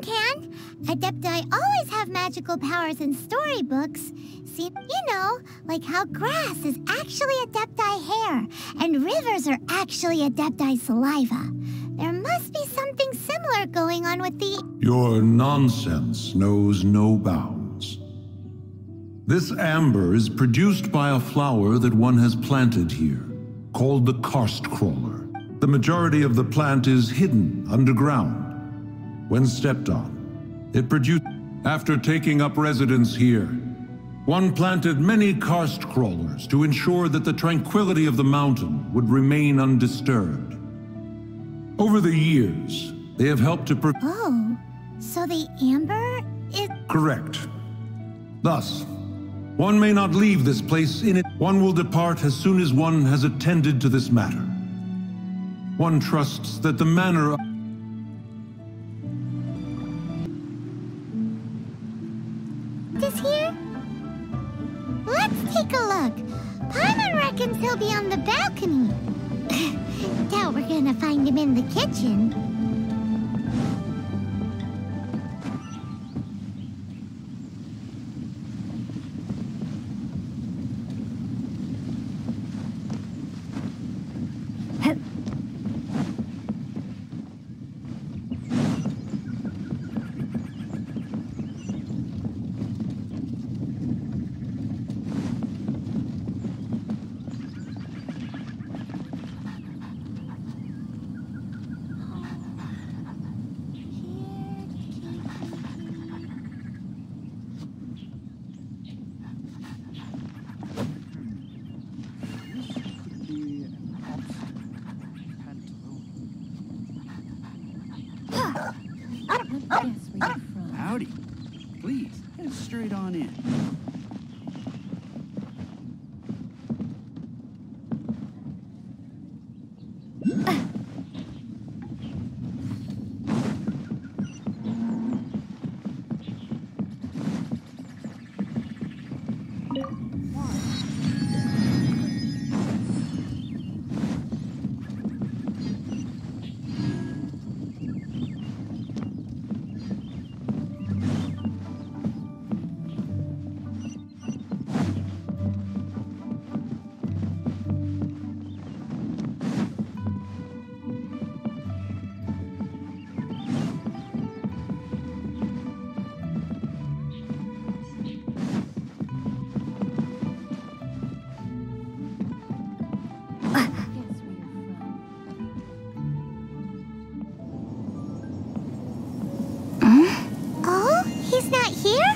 can. Adepti always have magical powers in storybooks. See, you know, like how grass is actually Adepti hair, and rivers are actually Adepti saliva. There must be something similar going on with the... Your nonsense knows no bounds. This amber is produced by a flower that one has planted here, called the karst crawler. The majority of the plant is hidden underground. When stepped on, it produced... After taking up residence here, one planted many karst crawlers to ensure that the tranquility of the mountain would remain undisturbed. Over the years, they have helped to... Oh, so the amber is... Correct. Thus, one may not leave this place in it. One will depart as soon as one has attended to this matter. One trusts that the manner of... Is here? Let's take a look. Paimon reckons he'll be on the balcony. Doubt we're gonna find him in the kitchen. Howdy. Please, head straight on in. He's not here?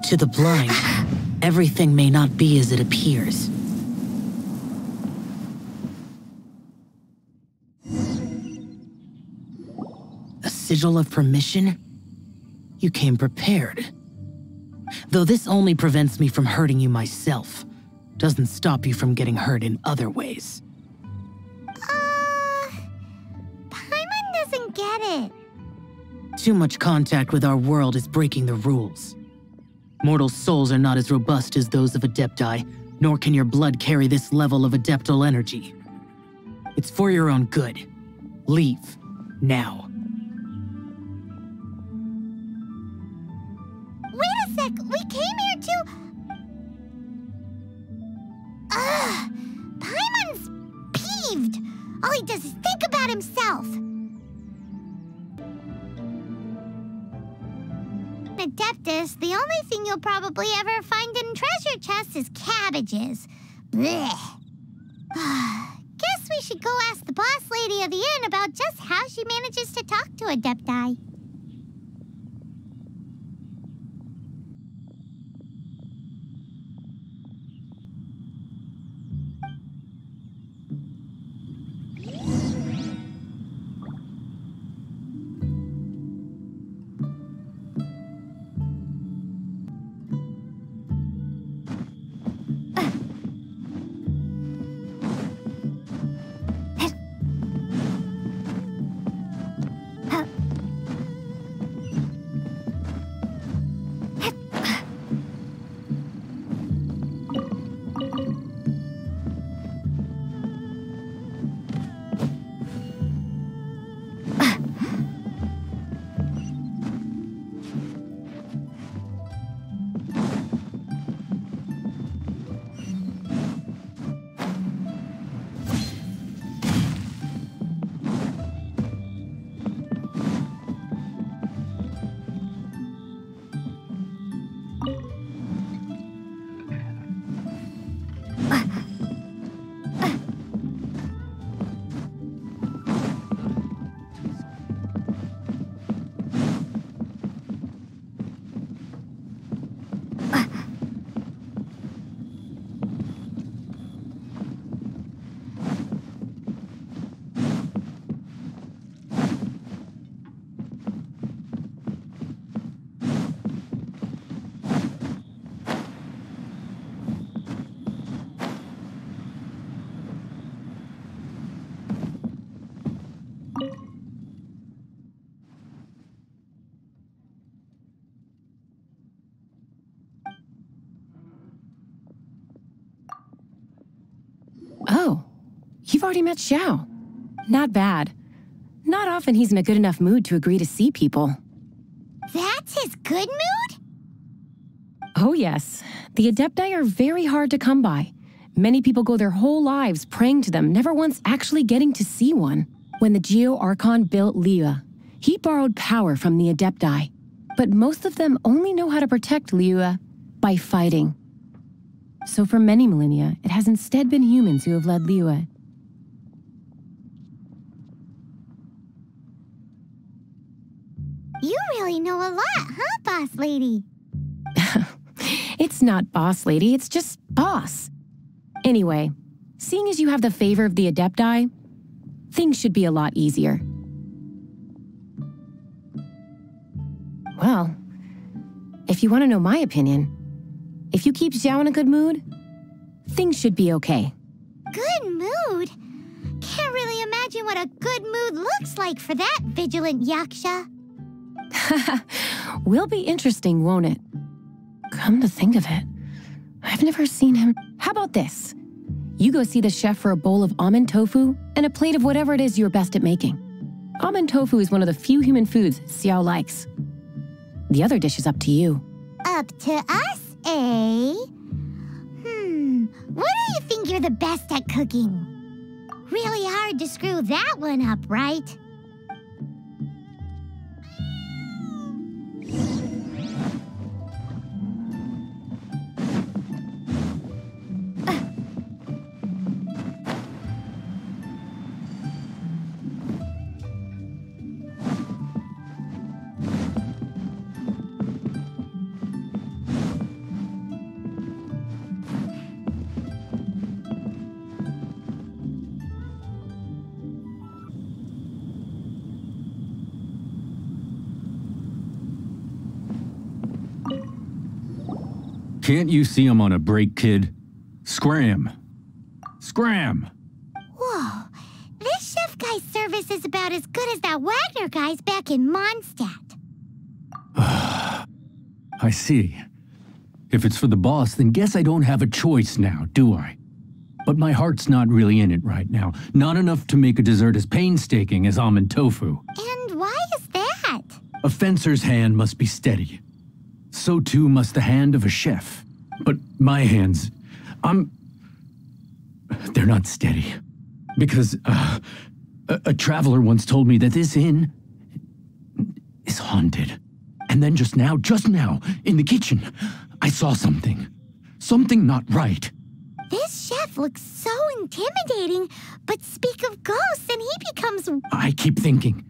To the blind, everything may not be as it appears. A sigil of permission? You came prepared. Though this only prevents me from hurting you myself, doesn't stop you from getting hurt in other ways. Paimon doesn't get it. Too much contact with our world is breaking the rules. Mortal souls are not as robust as those of Adepti, nor can your blood carry this level of adeptal energy. It's for your own good. Leave, now. Wait a sec, we came here to... Paimon's peeved. All he does is think about himself. Adeptus, the only thing you'll probably ever find in treasure chests is cabbages. Blech. Guess we should go ask the boss lady of the inn about just how she manages to talk to Adepti. already met Xiao. Not bad. Not often he's in a good enough mood to agree to see people. That's his good mood? Oh yes, the Adepti are very hard to come by. Many people go their whole lives praying to them, never once actually getting to see one. When the Geo Archon built Liyue, he borrowed power from the Adepti. But most of them only know how to protect Liyue by fighting. So for many millennia, it has instead been humans who have led Liyue. You really know a lot, huh, boss lady? It's not boss lady, it's just boss. Anyway, seeing as you have the favor of the Adepti, things should be a lot easier. Well, if you want to know my opinion, if you keep Xiao in a good mood, things should be okay. Good mood? Can't really imagine what a good mood looks like for that vigilant yaksha. Will be interesting, won't it? Come to think of it, I've never seen him. How about this? You go see the chef for a bowl of almond tofu and a plate of whatever it is you're best at making. Almond tofu is one of the few human foods Xiao likes. The other dish is up to you. Up to us, eh? What do you think you're the best at cooking? Really hard to screw that one up, right? Can't you see I'm on a break, kid? Scram! Scram! Whoa, this chef guy's service is about as good as that Wagner guy's back in Mondstadt. I see. If it's for the boss, then guess I don't have a choice now, do I? But my heart's not really in it right now. Not enough to make a dessert as painstaking as almond tofu. And why is that? A fencer's hand must be steady. So too must the hand of a chef. But my hands, they're not steady. Because a traveler once told me that this inn is haunted. And then just now, in the kitchen, I saw something. Something not right. This chef looks so intimidating, but speak of ghosts and he becomes... I keep thinking,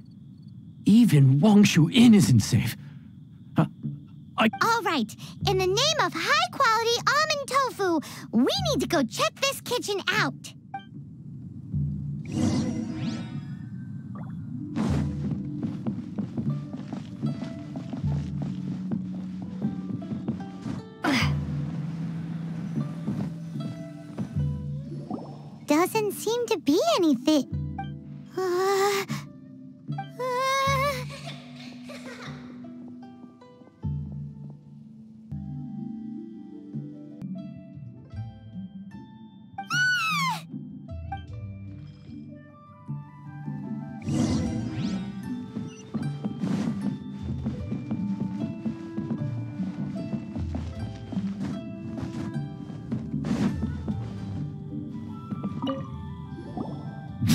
even Wangshu Inn isn't safe. All right, in the name of high-quality almond tofu, we need to go check this kitchen out. Doesn't seem to be anything.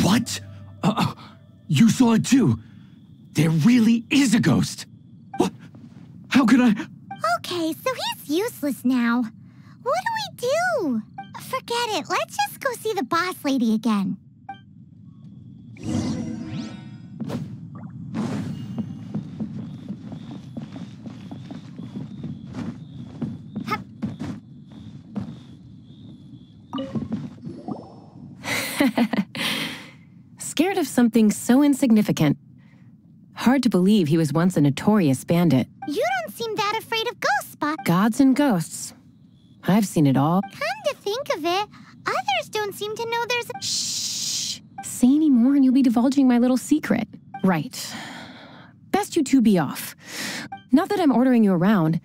What? You saw it too? There really is a ghost. What? How could I? Okay, so he's useless now. What do we do? Forget it. Let's just go see the boss lady again. Scared of something so insignificant. Hard to believe he was once a notorious bandit. You don't seem that afraid of ghosts, Spot. Gods and ghosts. I've seen it all. Come to think of it, others don't seem to know there's a... Shh! Say any more and you'll be divulging my little secret. Right. Best you two be off. Not that I'm ordering you around.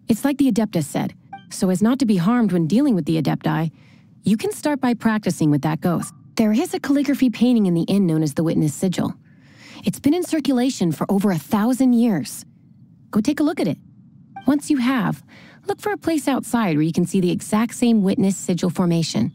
It's like the Adeptus said. So as not to be harmed when dealing with the Adepti, you can start by practicing with that ghost. There is a calligraphy painting in the inn known as the Witness Sigil. It's been in circulation for over 1,000 years. Go take a look at it. Once you have, look for a place outside where you can see the exact same Witness Sigil formation.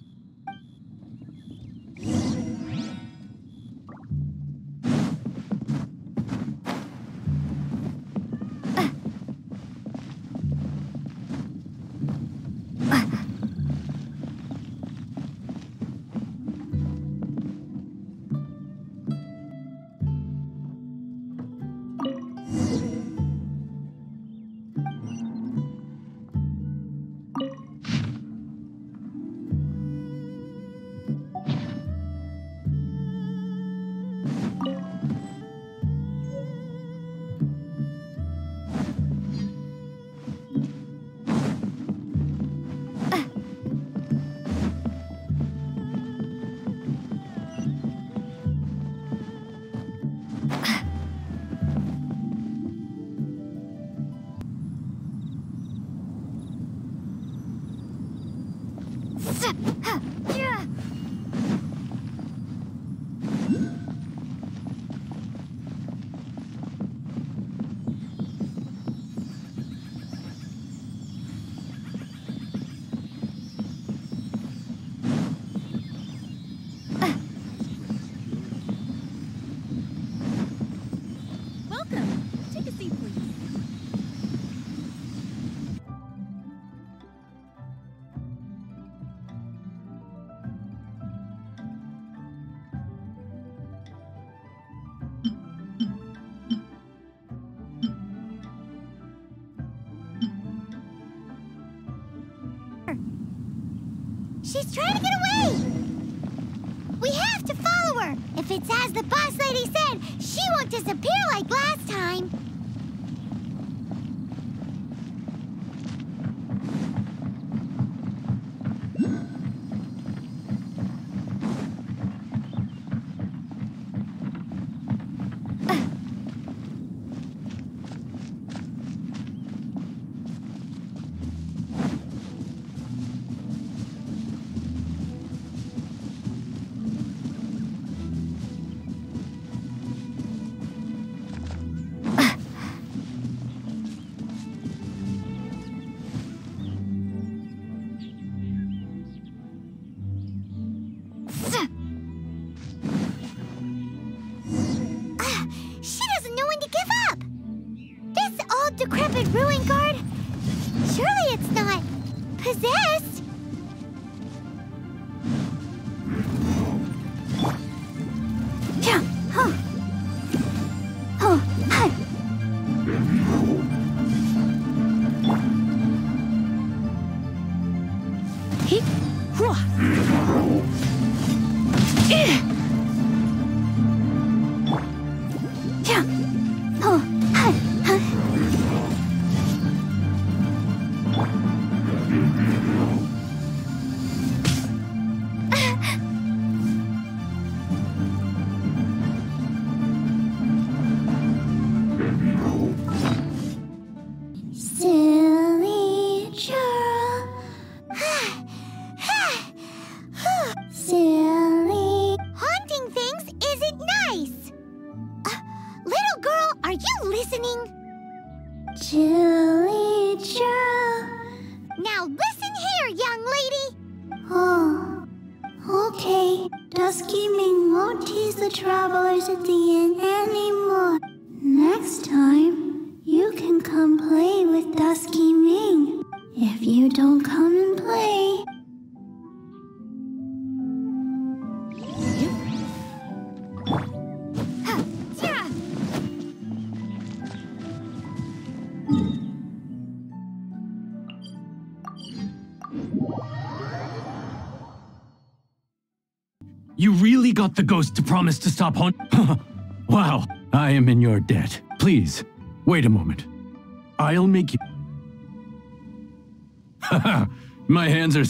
She's trying to get away! We have to follow her! If it's as the boss lady said, she won't disappear like last time! Decrepit ruin guard? Surely it's not possessed? Yeah. Huh. Oh. Hi. He. Yeah. Oh. Hi. Silly churl. Silly. Haunting things isn't nice. Little girl, are you listening? Silly churl. Now listen here, young lady. Oh, okay. Dusky Ming won't tease the travelers at the inn anymore. Next time, you can come play with Dusky Ming. If you don't come and play... You really got the ghost to promise to stop haunt? Wow, I am in your debt. Please, wait a moment. I'll make you... Haha, my hands are...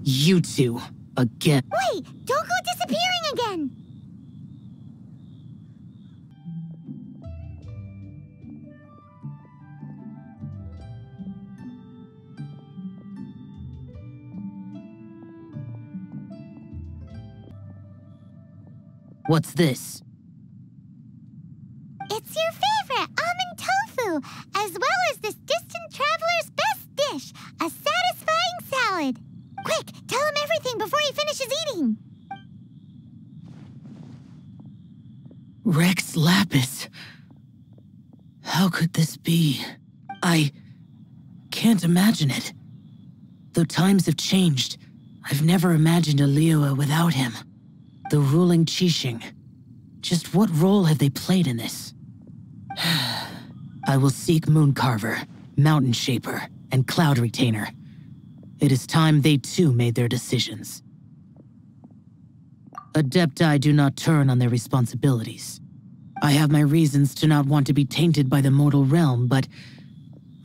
You two, again. Wait, don't go disappearing again! What's this? It's your favorite, almond tofu, as well as this distant traveler's best dish, a satisfying salad. Quick, tell him everything before he finishes eating. Rex Lapis. How could this be? I can't imagine it. Though times have changed, I've never imagined a Liyue without him. The ruling Qixing. Just what role have they played in this? I will seek Mooncarver, Mountain Shaper, and Cloud Retainer. It is time they too made their decisions. Adepti do not turn on their responsibilities. I have my reasons to not want to be tainted by the mortal realm, but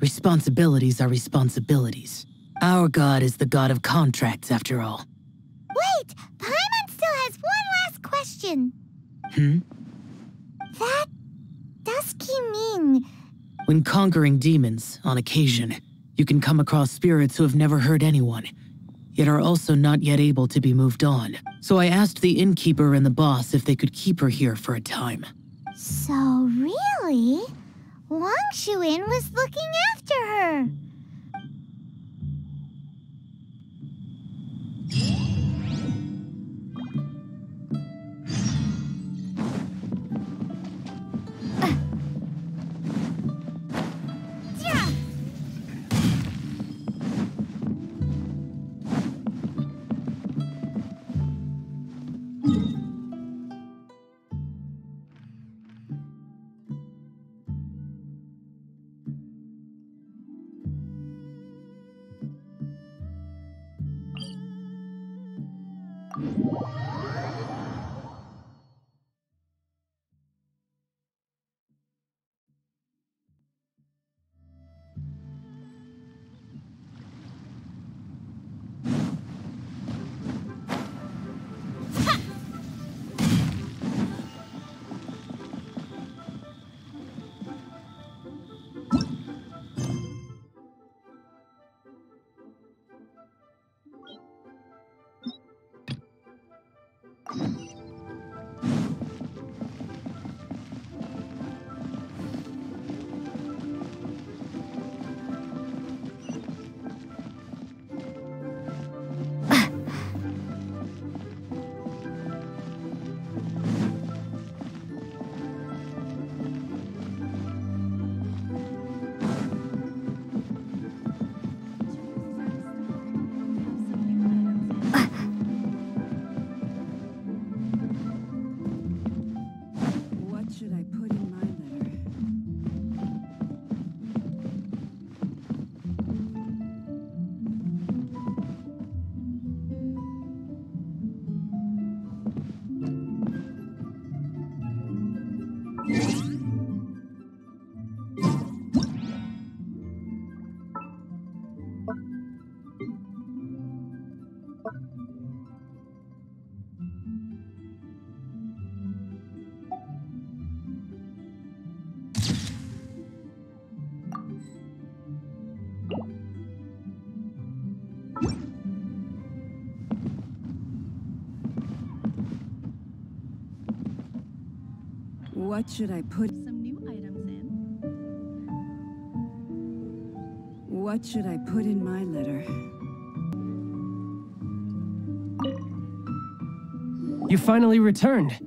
responsibilities are responsibilities. Our god is the god of contracts, after all. Wait, Paimon still has one last question. That dusky mean? When conquering demons, on occasion, you can come across spirits who have never hurt anyone, yet are also not yet able to be moved on. So I asked the innkeeper and the boss if they could keep her here for a time. So really, Wang Shuin was looking after her. What should I put some new items in? What should I put in my letter? You finally returned.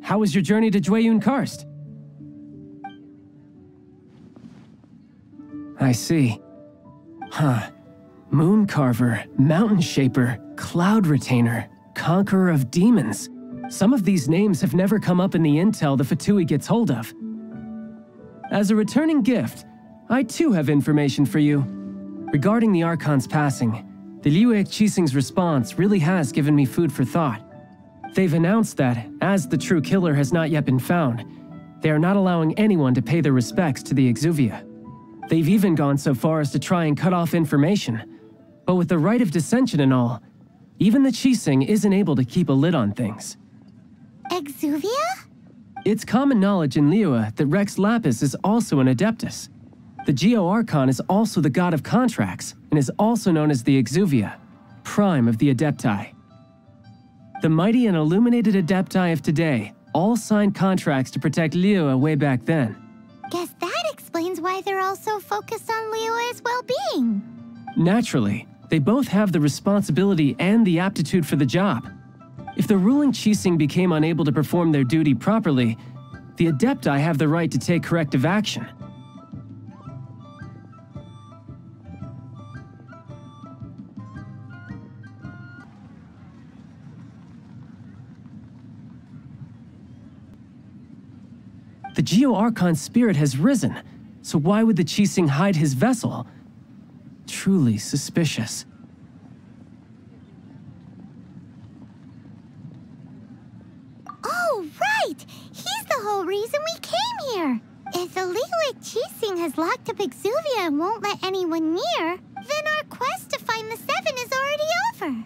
How was your journey to Jueyun Karst? I see. Huh. Mooncarver, Mountain Shaper, Cloud Retainer, Conqueror of Demons. Some of these names have never come up in the intel the Fatui gets hold of. As a returning gift, I too have information for you. Regarding the Archon's passing, the Liyue Qixing's response really has given me food for thought. They've announced that, as the true killer has not yet been found, they are not allowing anyone to pay their respects to the Exuvia. They've even gone so far as to try and cut off information. But with the right of dissension and all, Even the Qixing isn't able to keep a lid on things. Exuvia? It's common knowledge in Liyue that Rex Lapis is also an Adeptus. The Geo-Archon is also the god of contracts and is also known as the Exuvia, prime of the Adepti. The mighty and illuminated Adepti of today all signed contracts to protect Liyue way back then. Guess that explains why they're all so focused on Liyue's well-being. Naturally, they both have the responsibility and the aptitude for the job. If the ruling Qixing became unable to perform their duty properly, the Adepti have the right to take corrective action. The Geo-Archon spirit has risen, so why would the Qixing hide his vessel? Truly suspicious. Oh, right! He's the whole reason we came here! If the Liyue Qixing has locked up Exuvia and won't let anyone near, then our quest to find the Seven is already over.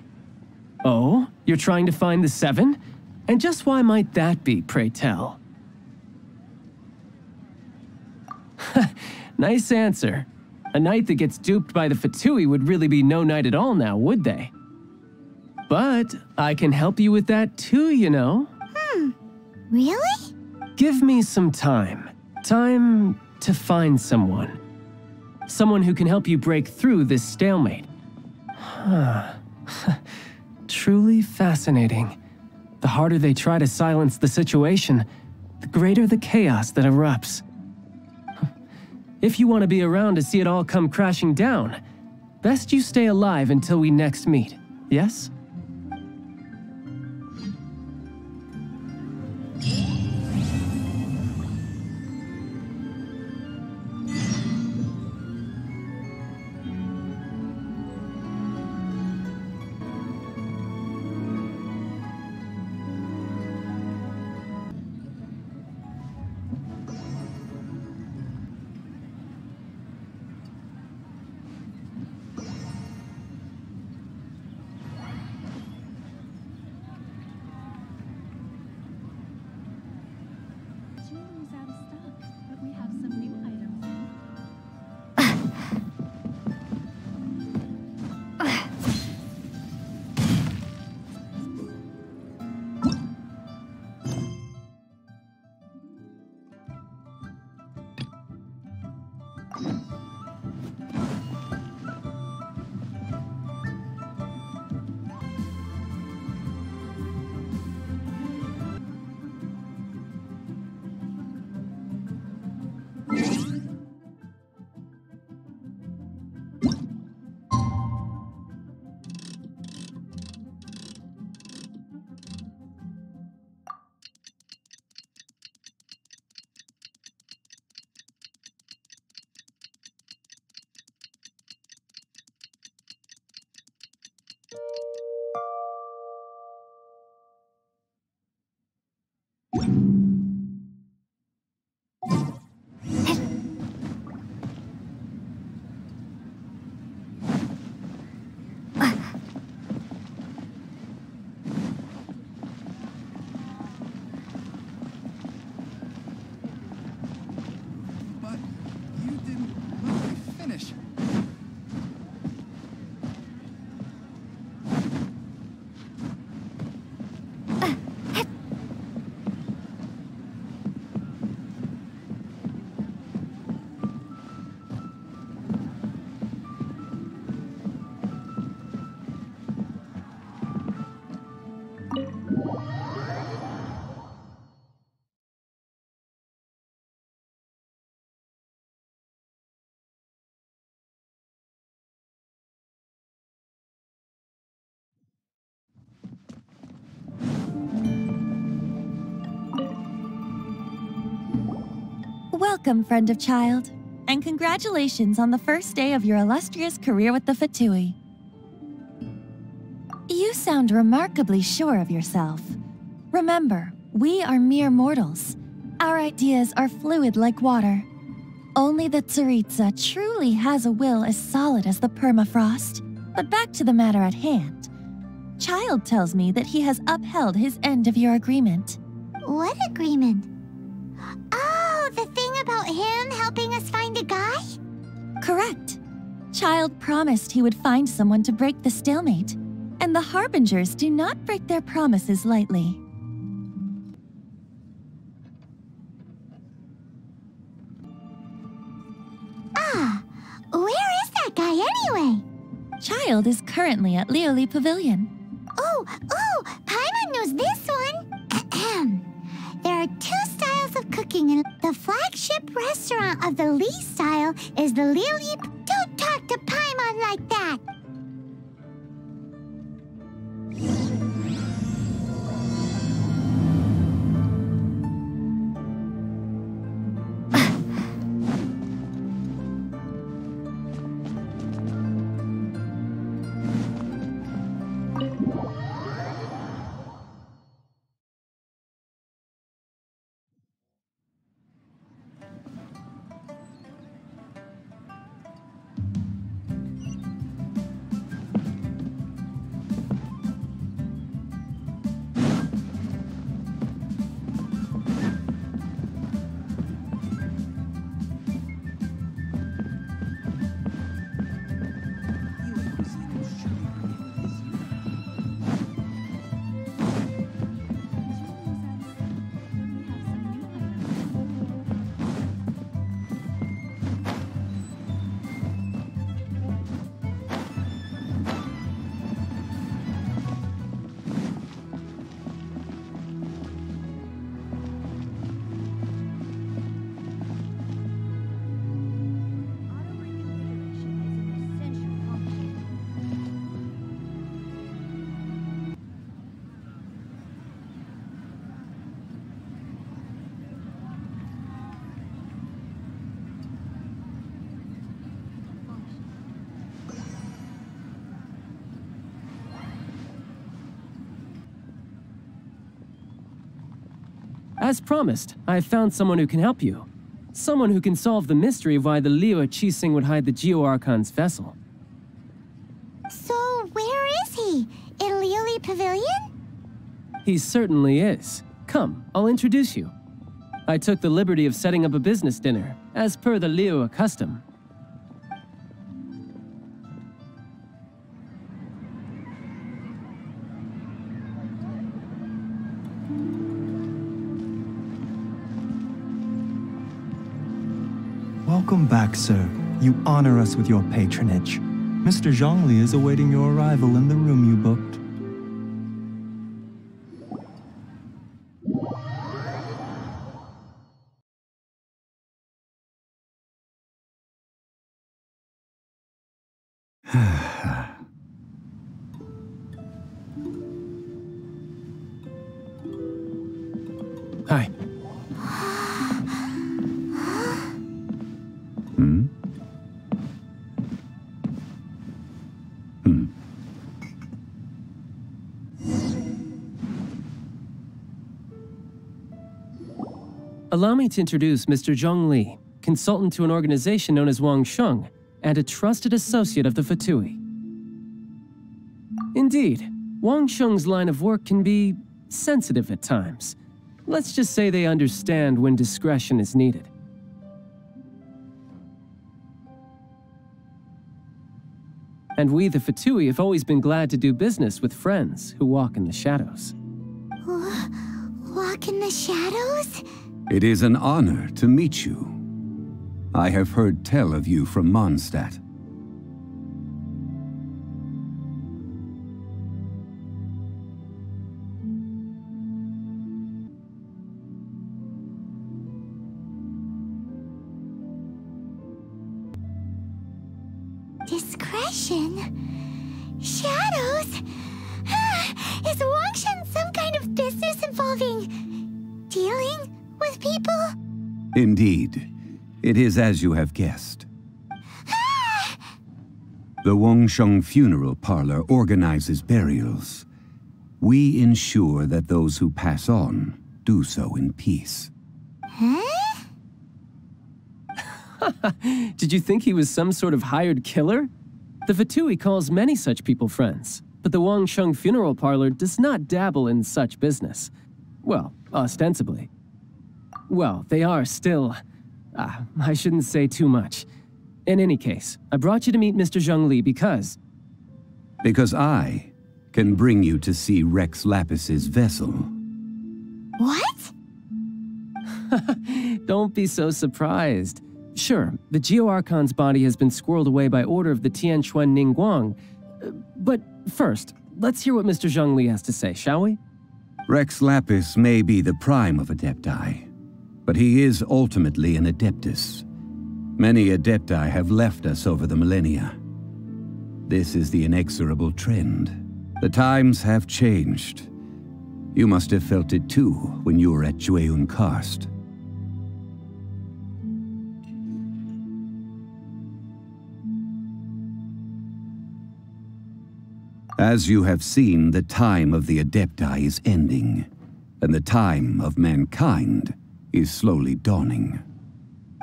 Oh? You're trying to find the Seven? And just why might that be, pray tell? Nice answer. A knight that gets duped by the Fatui would really be no knight at all now, would they? But I can help you with that too, you know. Really? Give me some time. Time to find someone. Someone who can help you break through this stalemate. Truly fascinating. The harder they try to silence the situation, the greater the chaos that erupts. If you want to be around to see it all come crashing down, best you stay alive until we next meet, yes? Welcome, friend of child, and congratulations on the first day of your illustrious career with the Fatui. You sound remarkably sure of yourself. Remember, we are mere mortals. Our ideas are fluid like water. Only the Tsaritsa truly has a will as solid as the permafrost. But back to the matter at hand. Child tells me that he has upheld his end of your agreement. What agreement? Oh, the thing about him helping us find a guy? Correct. Child promised he would find someone to break the stalemate, and the Harbingers do not break their promises lightly. Ah, where is that guy anyway? Child is currently at Lioli Pavilion. Oh, Paimon knows this one. There are 2 styles of cooking, and the flagship restaurant of the Lee style is the Lioli. Don't talk to Paimon like that. As promised, I have found someone who can help you. Someone who can solve the mystery of why the Liu Qixing would hide the Geo-Archon's vessel. So, where is he? In Lioli Pavilion? He certainly is. Come, I'll introduce you. I took the liberty of setting up a business dinner, as per the Liu custom. Welcome back, sir. You honor us with your patronage. Mr. Zhongli is awaiting your arrival in the room you booked. Hi. Allow me to introduce Mr. Zhong Li, consultant to an organization known as Wang Sheng, and a trusted associate of the Fatui. Indeed, Wang Sheng's line of work can be sensitive at times. Let's just say they understand when discretion is needed. And we, the Fatui, have always been glad to do business with friends who walk in the shadows. Walk in the shadows? It is an honor to meet you. I have heard tell of you from Mondstadt. Discretion? Shadows? Is Wangshan some kind of business involving dealing with people? Indeed. It is as you have guessed. The Wangsheng Funeral Parlor organizes burials. We ensure that those who pass on do so in peace. Huh? Did you think he was some sort of hired killer? The Fatui calls many such people friends, but the Wangsheng Funeral Parlor does not dabble in such business. Well, ostensibly. Well, they are still... I shouldn't say too much. In any case, I brought you to meet Mr. Zhongli because... Because I can bring you to see Rex Lapis's vessel. What? Don't be so surprised. Sure, the Geo-Archon's body has been squirreled away by order of the Tianquan Ningguang. But first, let's hear what Mr. Zhongli has to say, shall we? Rex Lapis may be the prime of Adepti, but he is ultimately an Adeptus. Many Adepti have left us over the millennia. This is the inexorable trend. The times have changed. You must have felt it too when you were at Jueyun Karst. As you have seen, the time of the Adepti is ending, and the time of mankind is slowly dawning.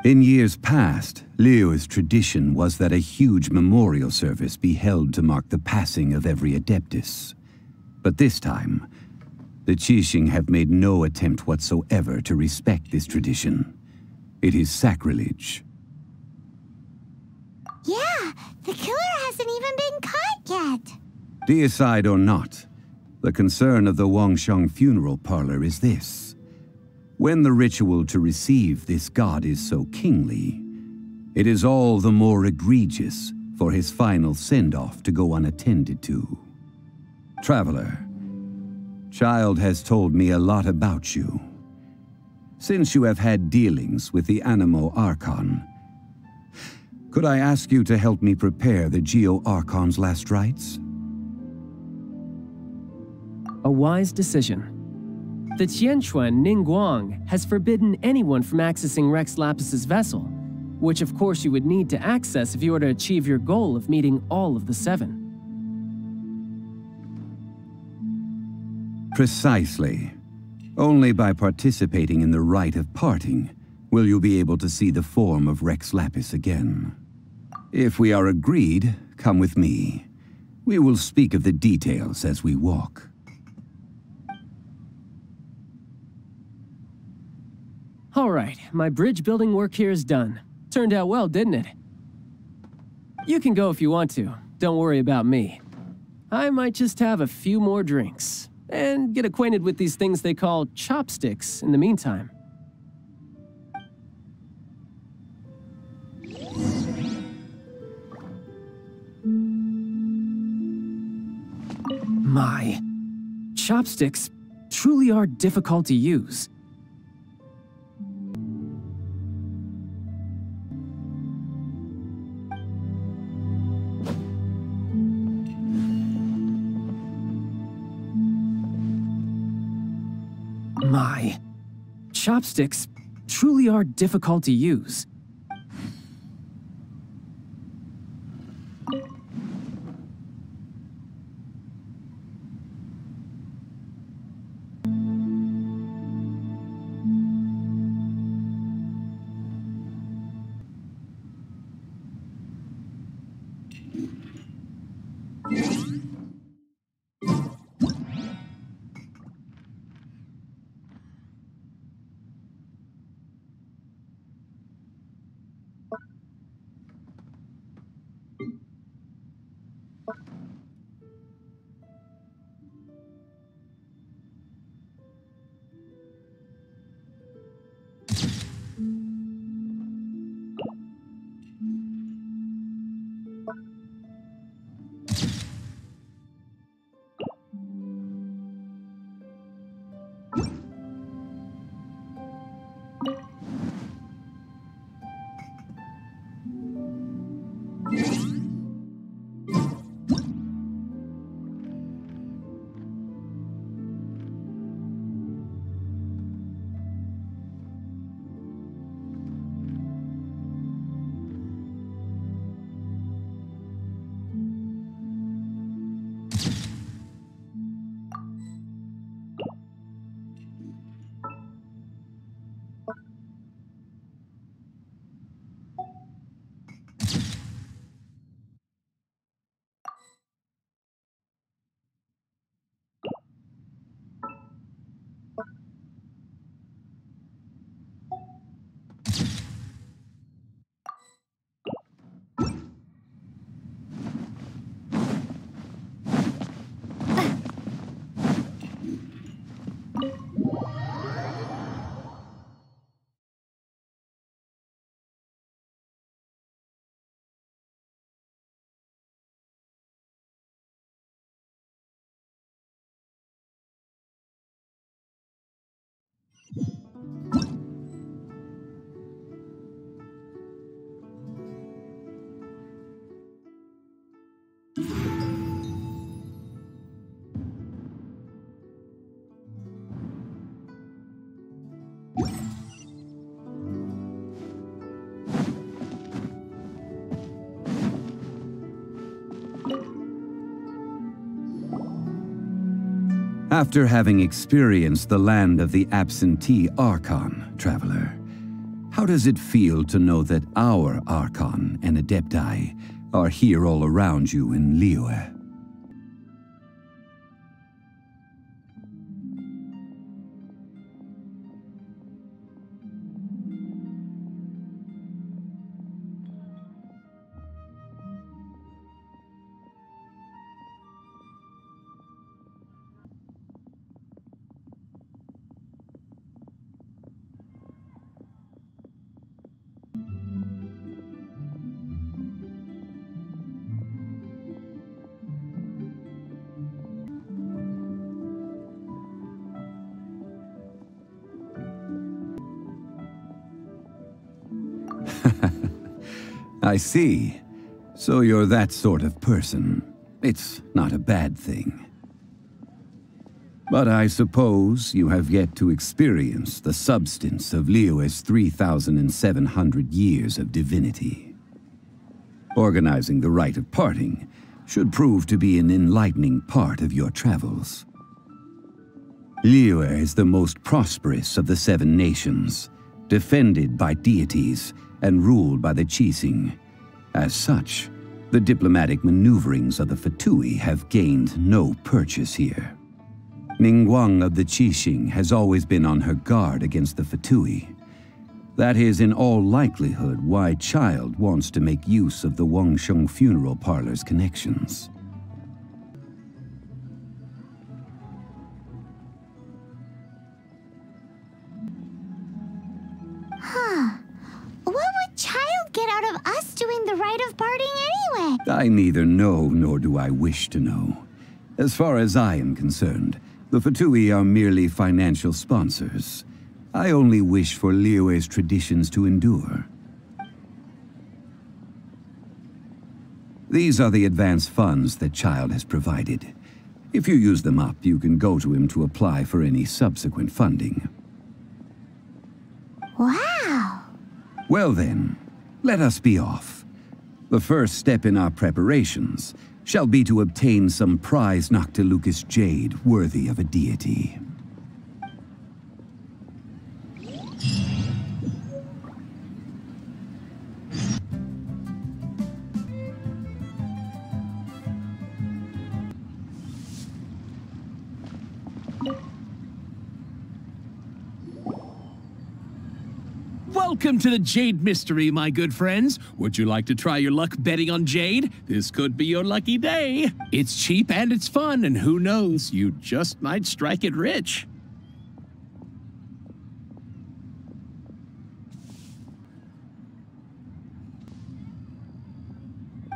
In years past, Liyue's tradition was that a huge memorial service be held to mark the passing of every Adeptus. But this time, the Qixing have made no attempt whatsoever to respect this tradition. It is sacrilege. Yeah, the killer hasn't even been caught yet. Deicide or not, the concern of the Wangsheng Funeral Parlor is this. When the ritual to receive this god is so kingly, it is all the more egregious for his final send-off to go unattended to. Traveler, Child has told me a lot about you. Since you have had dealings with the Animo Archon, could I ask you to help me prepare the Geo-Archon's last rites? A wise decision. The Tianquan Ningguang has forbidden anyone from accessing Rex Lapis's vessel, which of course you would need to access if you were to achieve your goal of meeting all of the seven. Precisely. Only by participating in the rite of parting will you be able to see the form of Rex Lapis again. If we are agreed, come with me. We will speak of the details as we walk. All right, my bridge building work here is done. Turned out well, didn't it? You can go if you want to. Don't worry about me. I might just have a few more drinks and get acquainted with these things they call chopsticks in the meantime. My, chopsticks truly are difficult to use. My, chopsticks truly are difficult to use. After having experienced the land of the absentee Archon, traveler, how does it feel to know that our Archon and Adepti are here all around you in Liyue? I see. So you're that sort of person. It's not a bad thing. But I suppose you have yet to experience the substance of Liyue's 3,700 years of divinity. Organizing the rite of parting should prove to be an enlightening part of your travels. Liyue is the most prosperous of the 7 nations, defended by deities and ruled by the Qixing. As such, the diplomatic maneuverings of the Fatui have gained no purchase here. Ningguang of the Qixing has always been on her guard against the Fatui. That is in all likelihood why Child wants to make use of the Wangsheng funeral parlor's connections. What would Child get out of us doing the rite of parting anyway? I neither know nor do I wish to know. As far as I am concerned, the Fatui are merely financial sponsors. I only wish for Liyue's traditions to endure. These are the advance funds that Child has provided. If you use them up, you can go to him to apply for any subsequent funding. Wow! Well then, let us be off. The first step in our preparations shall be to obtain some prized Noctilucous jade worthy of a deity. Welcome to the Jade Mystery, my good friends. Would you like to try your luck betting on Jade? This could be your lucky day. It's cheap and it's fun, and who knows, you just might strike it rich.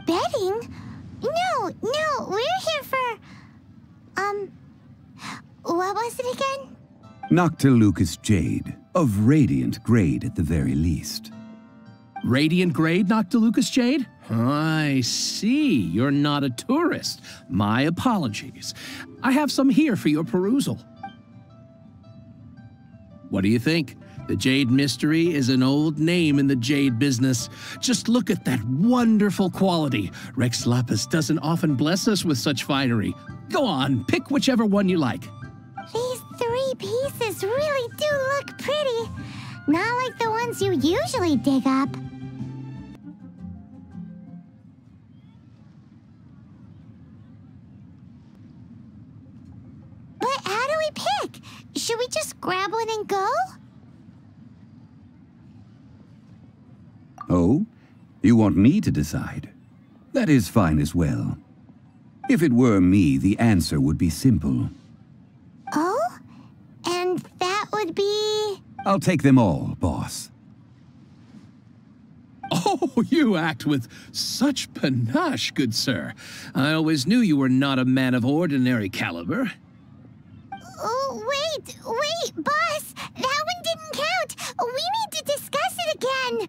Betting? No, we're here for... what was it again? Noctilucous jade, of radiant grade at the very least. Radiant grade, Noctilucous jade? I see. You're not a tourist. My apologies. I have some here for your perusal. What do you think? The Jade Mystery is an old name in the jade business. Just look at that wonderful quality. Rex Lapis doesn't often bless us with such finery. Go on, pick whichever one you like. These 3 pieces really do look pretty. Not like the ones you usually dig up. But how do we pick? Should we just grab one and go? Oh? You want me to decide? That is fine as well. If it were me, the answer would be simple. Oh? And that would be... I'll take them all, boss. Oh, you act with such panache, good sir. I always knew you were not a man of ordinary caliber. Oh, wait, boss! That We need to discuss it again!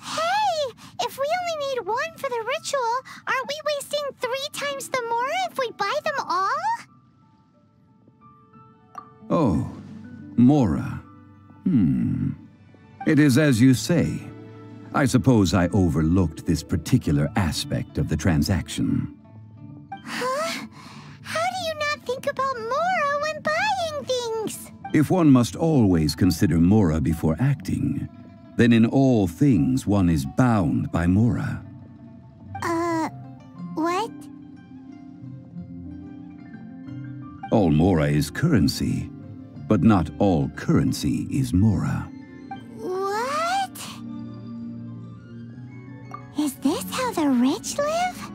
Hey! If we only need one for the ritual, aren't we wasting 3 times the Mora if we buy them all? Oh, Mora. It is as you say. I suppose I overlooked this particular aspect of the transaction. Huh? How do you not think about Mora when buying things? If one must always consider Mora before acting, then in all things one is bound by Mora. What? All Mora is currency, but not all currency is Mora. What? Is this how the rich live?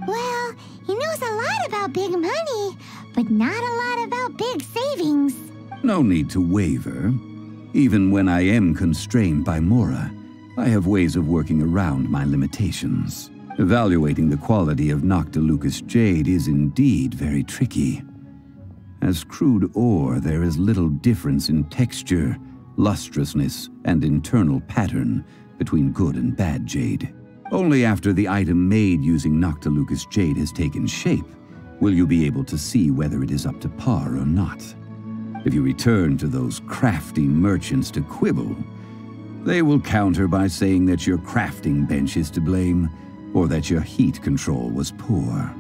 Well, he knows a lot about big money, but not a lot about big savings. No need to waver. Even when I am constrained by Mora, I have ways of working around my limitations. Evaluating the quality of Noctilucous jade is indeed very tricky. As crude ore, there is little difference in texture, lustrousness, and internal pattern between good and bad jade. Only after the item made using Noctilucous jade has taken shape will you be able to see whether it is up to par or not. If you return to those crafty merchants to quibble, they will counter by saying that your crafting bench is to blame, or that your heat control was poor.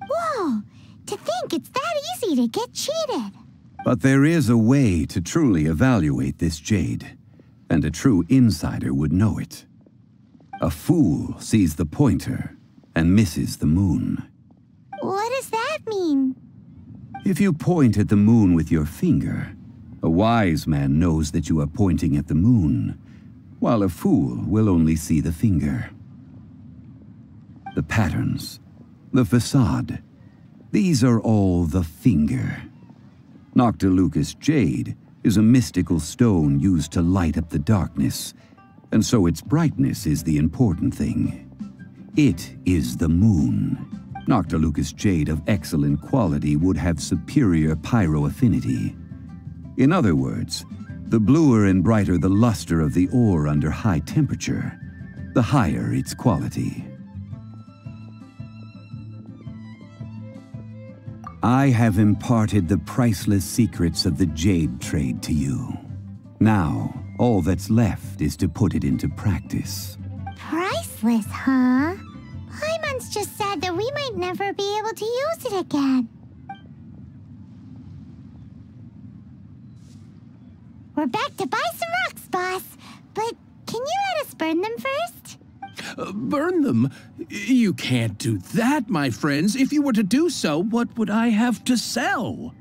Whoa! To think it's that easy to get cheated! But there is a way to truly evaluate this jade, and a true insider would know it. A fool sees the pointer and misses the moon. What does that mean? If you point at the moon with your finger, a wise man knows that you are pointing at the moon, while a fool will only see the finger. The patterns, the facade, these are all the finger. Noctilucous jade is a mystical stone used to light up the darkness, and so its brightness is the important thing. It is the moon. Noctilucous jade of excellent quality would have superior pyro affinity. In other words, the bluer and brighter the luster of the ore under high temperature, the higher its quality. I have imparted the priceless secrets of the jade trade to you. Now, all that's left is to put it into practice. Priceless, huh? Paimon's just said that we might never be able to use it again. We're back to buy some rocks, boss. But can you let us burn them first? Burn them? You can't do that, my friends. If you were to do so, what would I have to sell?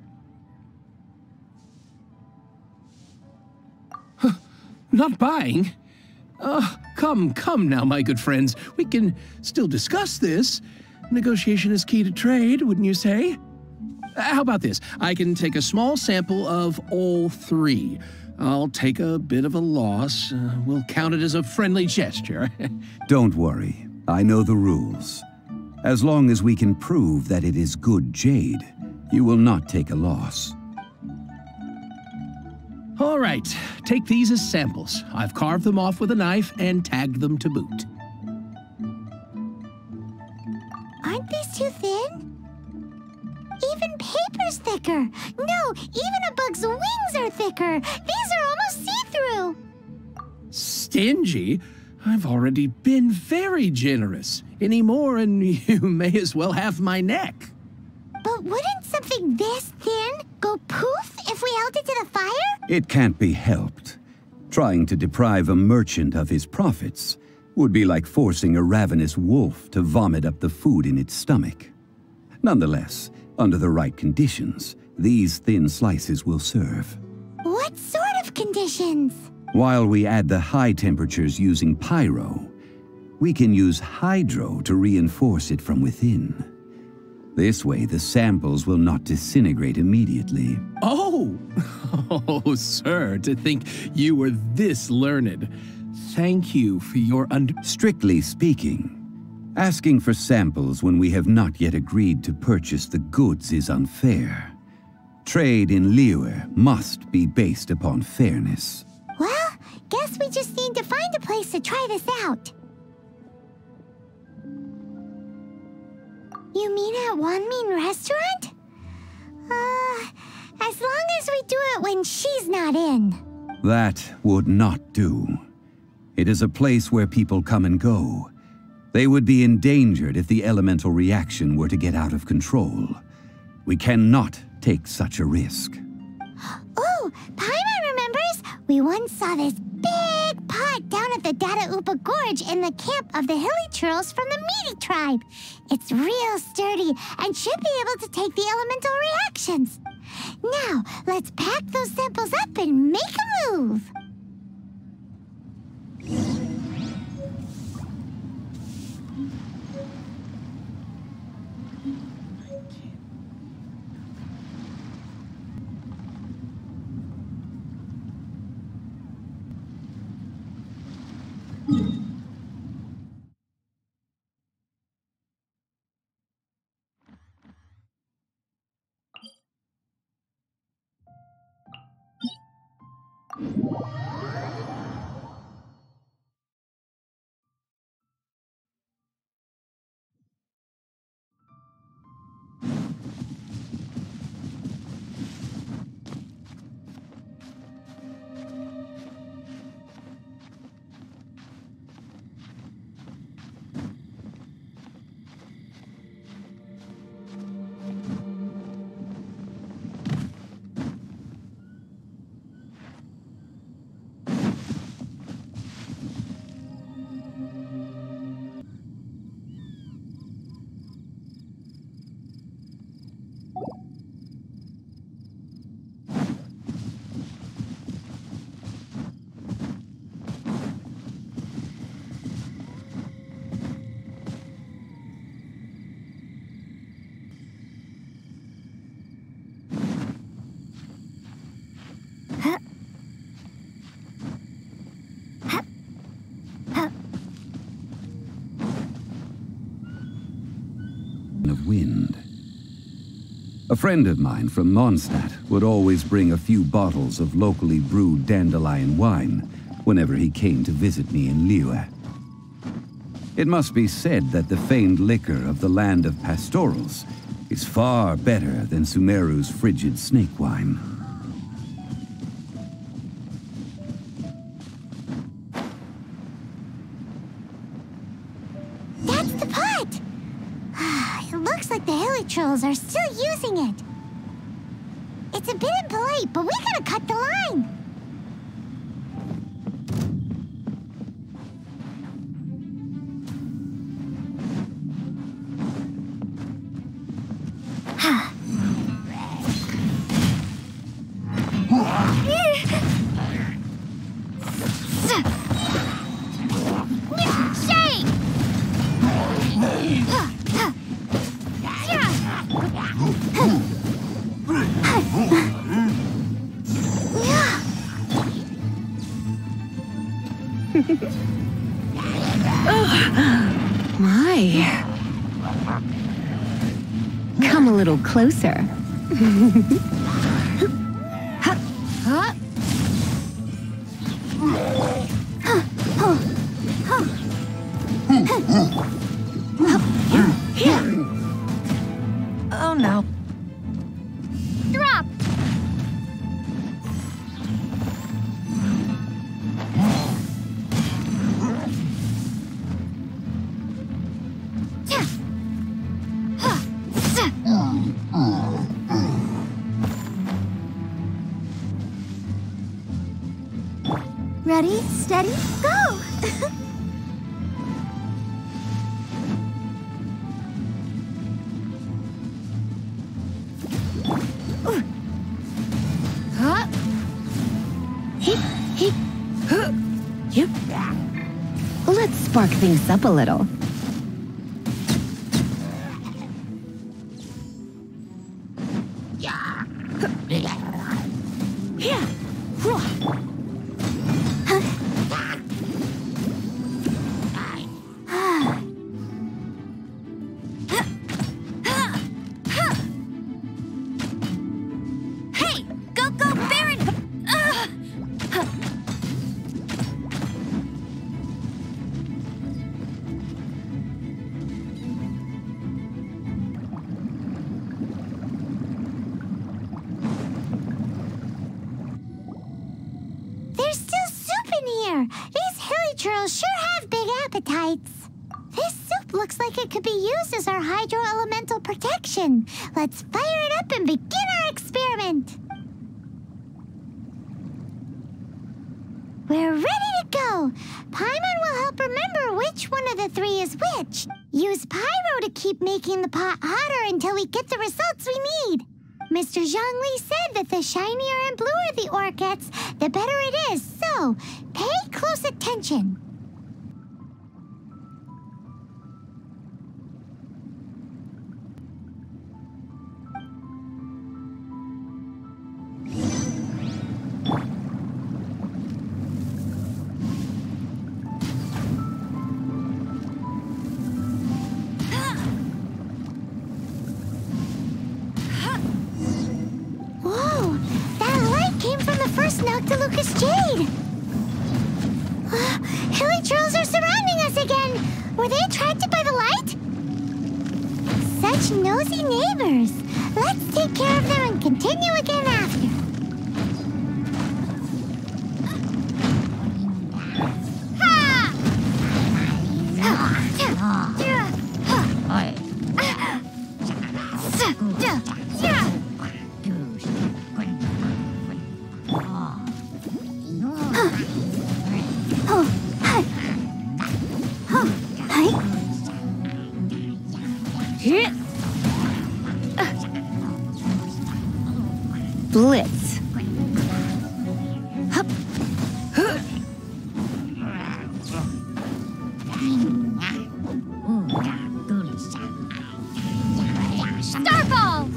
Not buying? Come now, my good friends. We can still discuss this. Negotiation is key to trade, wouldn't you say? How about this? I can take a small sample of all 3. I'll take a bit of a loss. We'll count it as a friendly gesture. Don't worry. I know the rules. As long as we can prove that it is good jade, you will not take a loss. All right, take these as samples. I've carved them off with a knife and tagged them to boot. Aren't these too thin? Even paper's thicker. No, even a bug's wings are thicker. These are almost see-through. Stingy? I've already been very generous. Any more and you may as well have my neck. But wouldn't something this thin go poof if we held it to the fire? It can't be helped. Trying to deprive a merchant of his profits would be like forcing a ravenous wolf to vomit up the food in its stomach. Nonetheless, under the right conditions, these thin slices will serve. What sort of conditions? While we add the high temperatures using pyro, we can use hydro to reinforce it from within. This way, the samples will not disintegrate immediately. Oh! Oh, sir, to think you were this learned. Thank you for your Strictly speaking, Asking for samples when we have not yet agreed to purchase the goods is unfair. Trade in Liyue must be based upon fairness. Well, guess we just need to find a place to try this out. You mean at Wanmin Restaurant? As long as we do it when she's not in. That would not do. It is a place where people come and go. They would be endangered if the elemental reaction were to get out of control. We cannot take such a risk. Oh, Paimon remembers! We once saw this big pot down at the Dada Upa Gorge in the camp of the Hilly Churls from the Meaty tribe. It's real sturdy and should be able to take the elemental reactions. Now, let's pack those samples up and make a move! Of wind. A friend of mine from Mondstadt would always bring a few bottles of locally brewed dandelion wine whenever he came to visit me in Liyue. It must be said that the famed liquor of the land of pastorals is far better than Sumeru's frigid snake wine. That's the pot! It looks like the Hilly Trolls are still using it. It's a bit impolite, but we gotta cut the line. My. Come a little closer. Oh no. Drop! Ready, steady, go! Let's spark things up a little. here. These hilly churls sure have big appetites. This soup looks like it could be used as our hydro-elemental protection. Let's fire it up and begin our experiment. We're ready to go. Paimon will help remember which one of the three is which. Use pyro to keep making the pot hotter until we get the results we need. Mr. Zhongli said that the shinier and bluer the ore gets, the better it is, so pay close attention. Noctilucous Jade! Hilly Trolls are surrounding us again! Were they attracted by the light? Such nosy neighbors! Let's take care of them and continue again after. Blitz. Hup. Starball!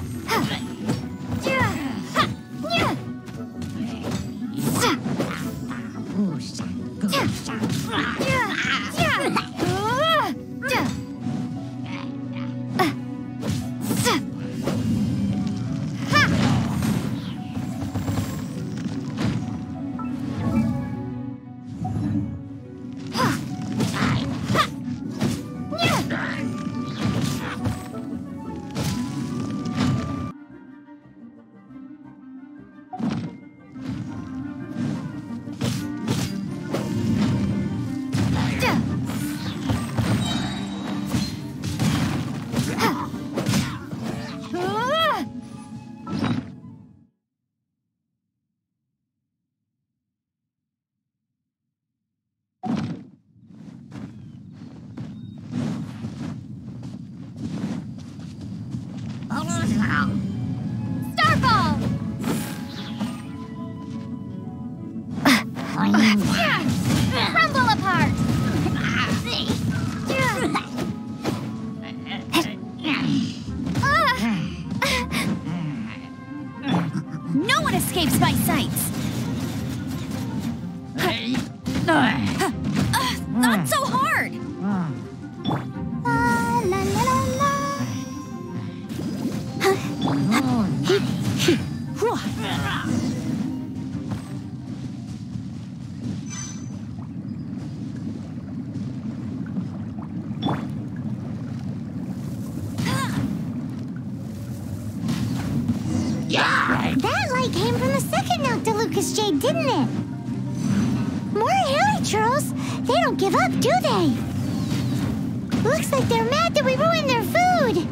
Starball! Crumble apart! No one escapes my sights! Not so hard! That light came from the second Noctilucous Jade, didn't it? More hilly churls? They don't give up, do they? Looks like they're mad that we ruined their food.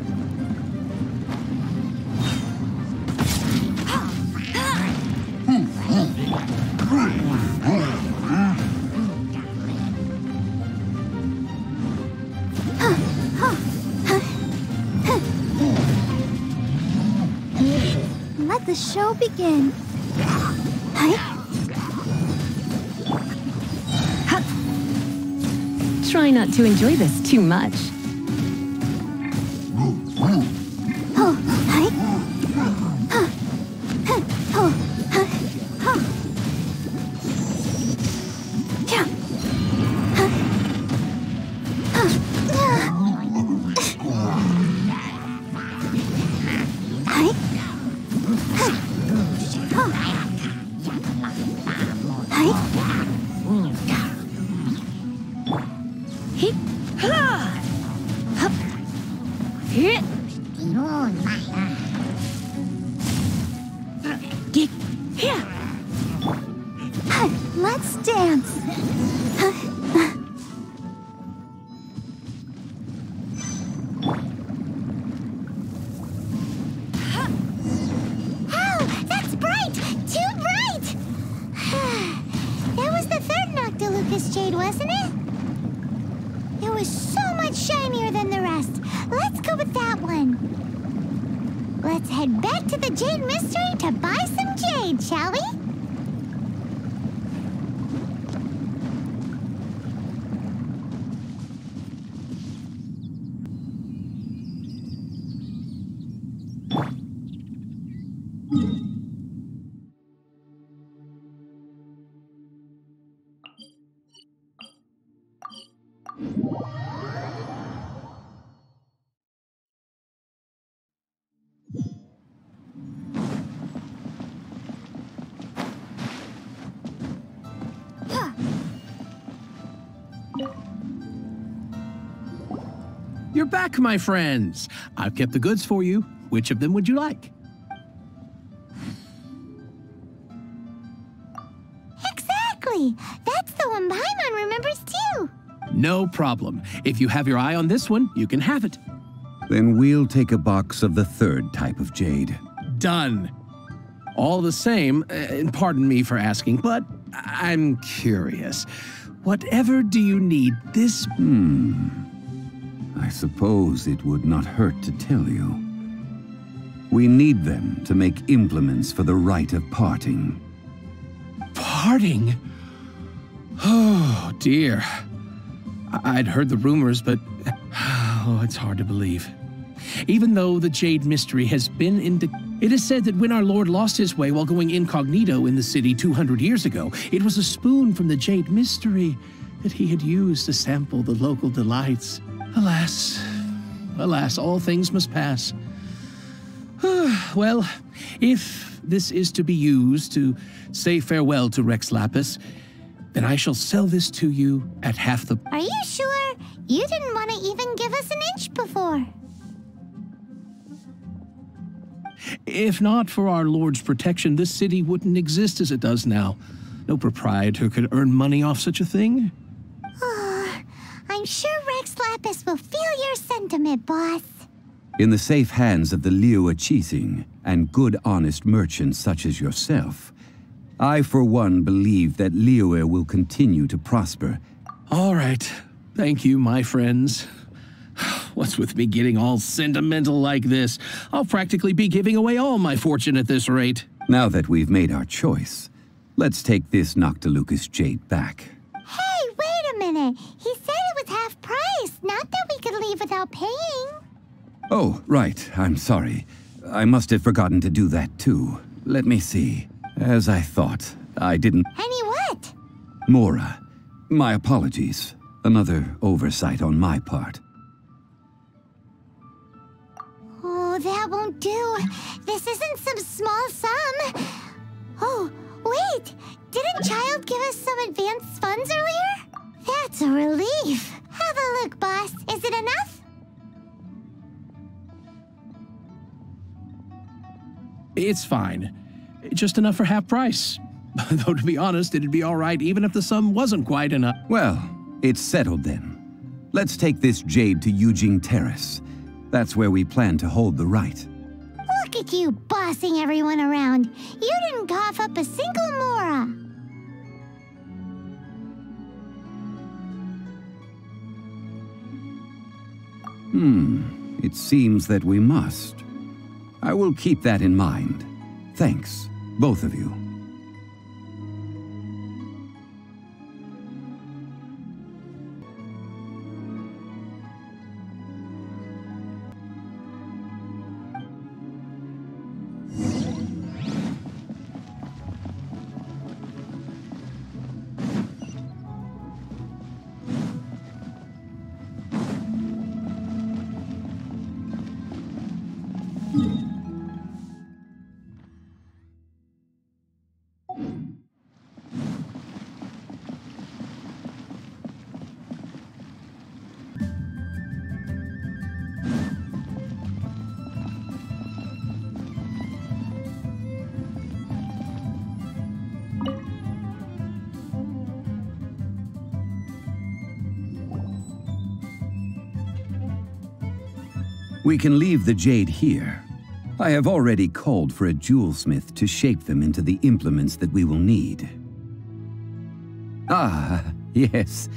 Let the show begin. Try not to enjoy this too much. Let's dance. Oh, that's bright! Too bright! That was the third Noctilucous jade, wasn't it? It was so much shinier than the rest. Let's go with that one. Let's head back to the Jade Mystery to buy some jade, shall we? You're back, my friends. I've kept the goods for you. Which of them would you like? Exactly! That's the one Paimon remembers too! No problem. If you have your eye on this one, you can have it. Then we'll take a box of the third type of jade. Done. All the same, and pardon me for asking, but I'm curious. Whatever do you need this? I suppose it would not hurt to tell you. We need them to make implements for the rite of parting. Parting? Oh, dear. I'd heard the rumors, but it's hard to believe. Even though the Jade Mystery has been it is said that when our Lord lost his way while going incognito in the city 200 years ago, it was a spoon from the Jade Mystery that he had used to sample the local delights. Alas, alas, all things must pass. Well, if this is to be used to say farewell to Rex Lapis, then I shall sell this to you at half the... Are you sure? You didn't want to even give us an inch before. If not for our Lord's protection, this city wouldn't exist as it does now. No proprietor could earn money off such a thing. I'm sure Rex Lapis will feel your sentiment, boss. In the safe hands of the Liu Chising and good honest merchants such as yourself, I for one believe that Liu will continue to prosper. All right. Thank you, my friends. What's with me getting all sentimental like this? I'll practically be giving away all my fortune at this rate. Now that we've made our choice, let's take this Noctilucous jade back. Hey, wait a minute. He said it was half price, not that we could leave without paying. Oh, right. I'm sorry. I must have forgotten to do that too. Let me see. As I thought, I didn't... Any what? Mora. My apologies. Another oversight on my part. Oh, that won't do. This isn't some small sum. Oh, wait. Didn't Child give us some advanced funds earlier? That's a relief. Have a look, boss. Is it enough? It's fine. Just enough for half price. Though, to be honest, it'd be all right even if the sum wasn't quite enough. Well, it's settled then. Let's take this jade to Yujing Terrace. That's where we plan to hold the rite. Look at you bossing everyone around. You didn't cough up a single Mora. It seems that we must. I will keep that in mind. Thanks, both of you. We can leave the jade here. I have already called for a jewelsmith to shape them into the implements that we will need. Ah, yes.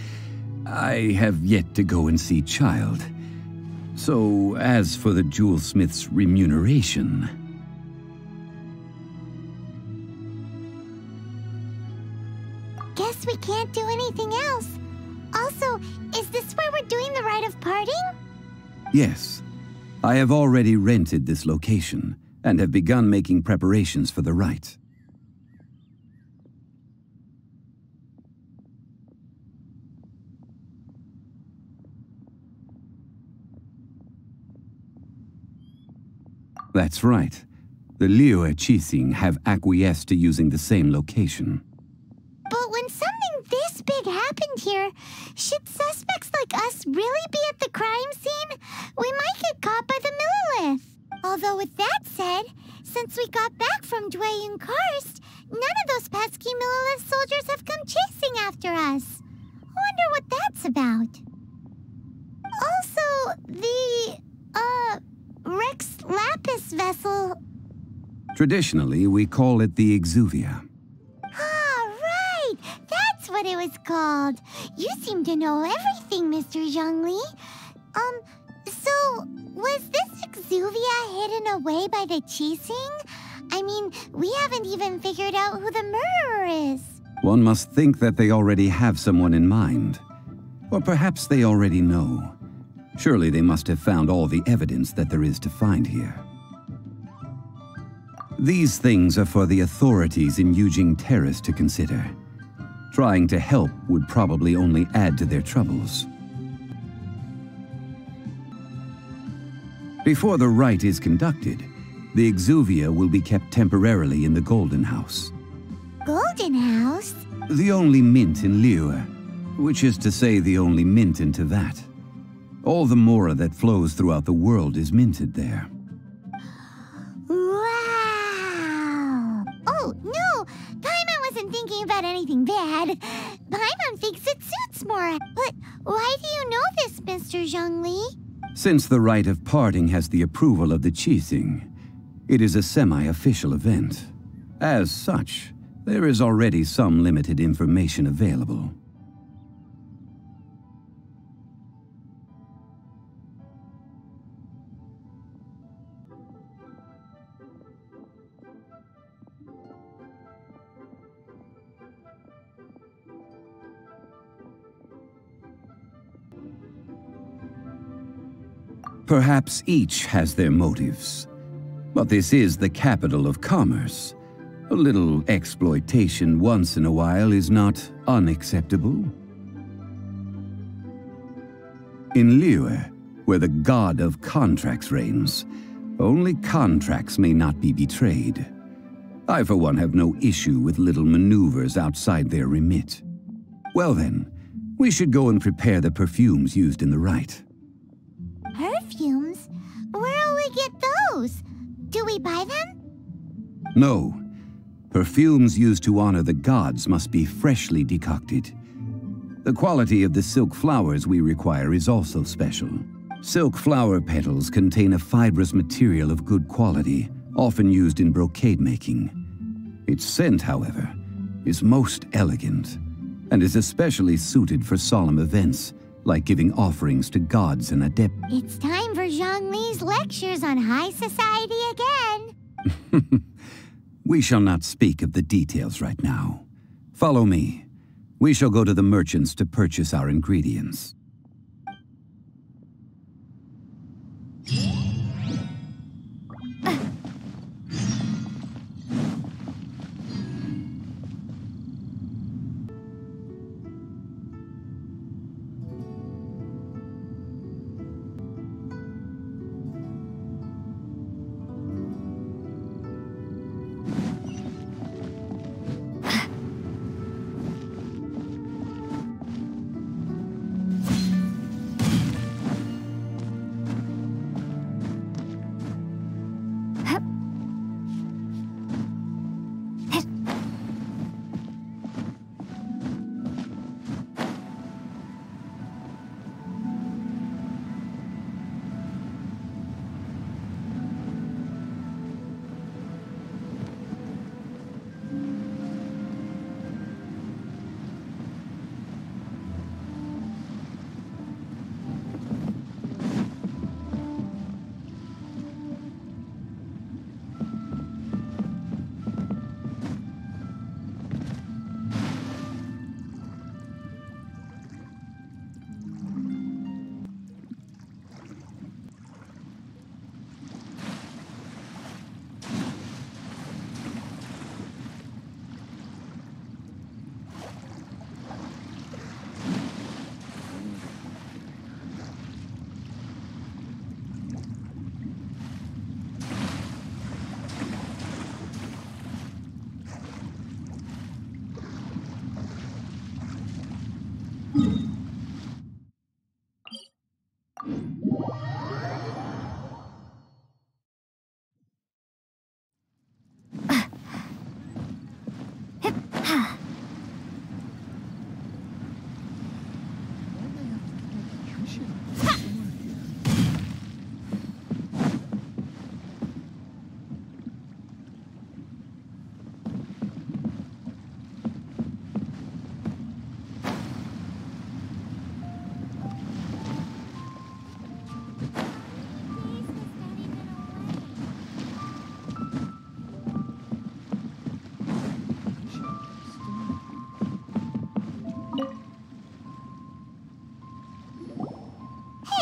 I have yet to go and see Child. So, as for the jewelsmith's remuneration... Guess we can't do anything else. Also, is this where we're doing the rite of parting? Yes. I have already rented this location and have begun making preparations for the rite. That's right. The Liu Qixing have acquiesced to using the same location. But when something this big happened here, should suspects like us really be at the crime scene? We might get caught by the Millilith. Although with that said, since we got back from Dwayne Karst, none of those pesky Millilith soldiers have come chasing after us. Wonder what that's about. Also, the, Rex Lapis vessel. Traditionally, we call it the Exuvia. Ah, right! That's what it was called. You seem to know everything, Mr. Zhongli. So, was this Exuvia hidden away by the Qixing? I mean, we haven't even figured out who the murderer is. One must think that they already have someone in mind. Or perhaps they already know. Surely they must have found all the evidence that there is to find here. These things are for the authorities in Yujing Terrace to consider. Trying to help would probably only add to their troubles. Before the rite is conducted, the Exuvia will be kept temporarily in the Golden House. Golden House? The only mint in Liyue, which is to say the only mint in Teyvat. All the mora that flows throughout the world is minted there. Wow! Oh, no! Paimon wasn't thinking about anything bad. Paimon thinks it suits Mora. But why do you know this, Mr. Zhongli? Since the rite of parting has the approval of the Qixing, it is a semi-official event. As such, there is already some limited information available. Perhaps each has their motives. But this is the capital of commerce. A little exploitation once in a while is not unacceptable. In Liyue, where the god of contracts reigns, only contracts may not be betrayed. I, for one, have no issue with little maneuvers outside their remit. Well then, we should go and prepare the perfumes used in the rite. Perfumes? Where'll we get those? Do we buy them? No. Perfumes used to honor the gods must be freshly decocted. The quality of the silk flowers we require is also special. Silk flower petals contain a fibrous material of good quality, often used in brocade making. Its scent, however, is most elegant, and is especially suited for solemn events, like giving offerings to gods and adepts. It's time for Zhongli's lectures on high society again. We shall not speak of the details right now. Follow me. We shall go to the merchants to purchase our ingredients.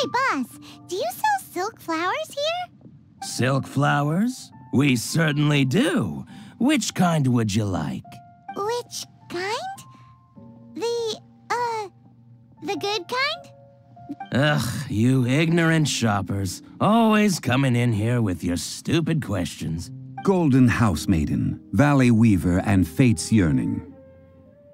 Hey, boss, do you sell silk flowers here? Silk flowers? We certainly do. Which kind would you like? Which kind? The good kind? Ugh, you ignorant shoppers. Always coming in here with your stupid questions. Golden House Maiden, Valley Weaver, and Fate's Yearning.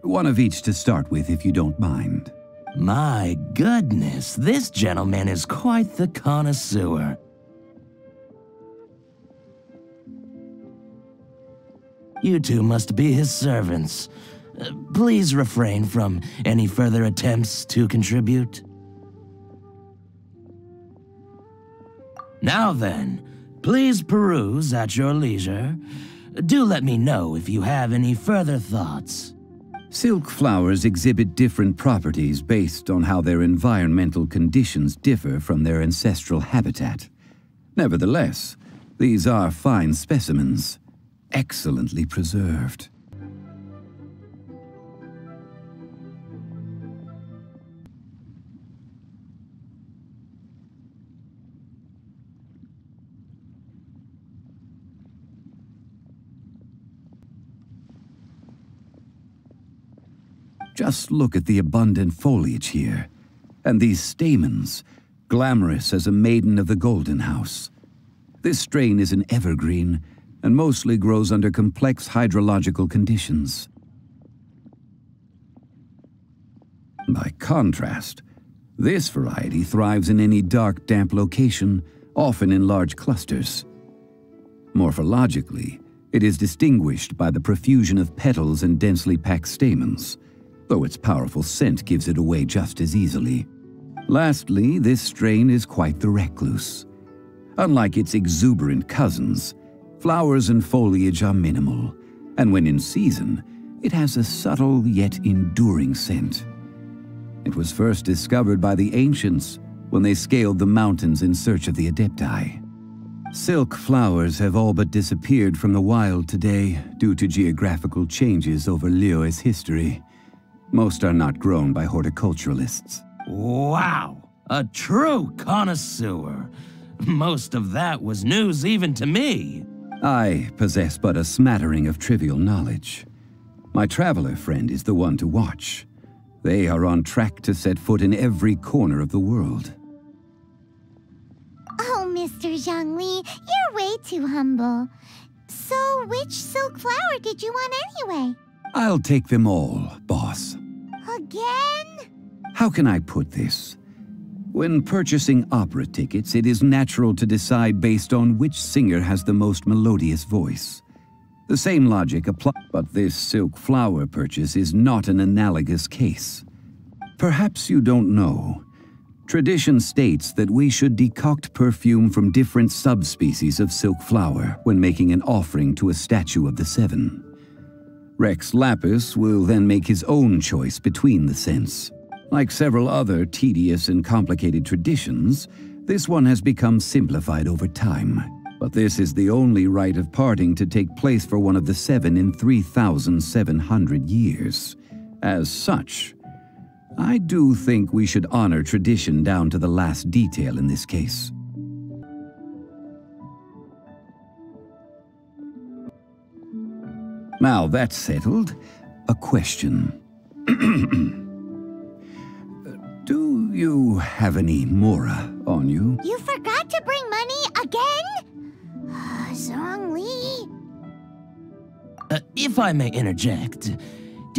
One of each to start with, if you don't mind. My goodness, this gentleman is quite the connoisseur. You two must be his servants. Please refrain from any further attempts to contribute. Now then, please peruse at your leisure. Do let me know if you have any further thoughts. Silk flowers exhibit different properties based on how their environmental conditions differ from their ancestral habitat. Nevertheless, these are fine specimens, excellently preserved. Just look at the abundant foliage here, and these stamens, glamorous as a maiden of the Golden House. This strain is an evergreen, and mostly grows under complex hydrological conditions. By contrast, this variety thrives in any dark, damp location, often in large clusters. Morphologically, it is distinguished by the profusion of petals and densely packed stamens, though its powerful scent gives it away just as easily. Lastly, this strain is quite the recluse. Unlike its exuberant cousins, flowers and foliage are minimal, and when in season, it has a subtle yet enduring scent. It was first discovered by the ancients when they scaled the mountains in search of the Adepti. Silk flowers have all but disappeared from the wild today due to geographical changes over Liyue's history. Most are not grown by horticulturalists. Wow! A true connoisseur. Most of that was news even to me. I possess but a smattering of trivial knowledge. My traveler friend is the one to watch. They are on track to set foot in every corner of the world. Oh, Mr. Zhongli, you're way too humble. So, which silk flower did you want anyway? I'll take them all, boss. Again? How can I put this? When purchasing opera tickets, it is natural to decide based on which singer has the most melodious voice. The same logic applies, but this silk flower purchase is not an analogous case. Perhaps you don't know. Tradition states that we should decoct perfume from different subspecies of silk flower when making an offering to a statue of the Seven. Rex Lapis will then make his own choice between the scents. Like several other tedious and complicated traditions, this one has become simplified over time. But this is the only rite of parting to take place for one of the Seven in 3,700 years. As such, I do think we should honor tradition down to the last detail in this case. Now that's settled, a question. Do you have any mora on you? You forgot to bring money again? Zhongli. If I may interject,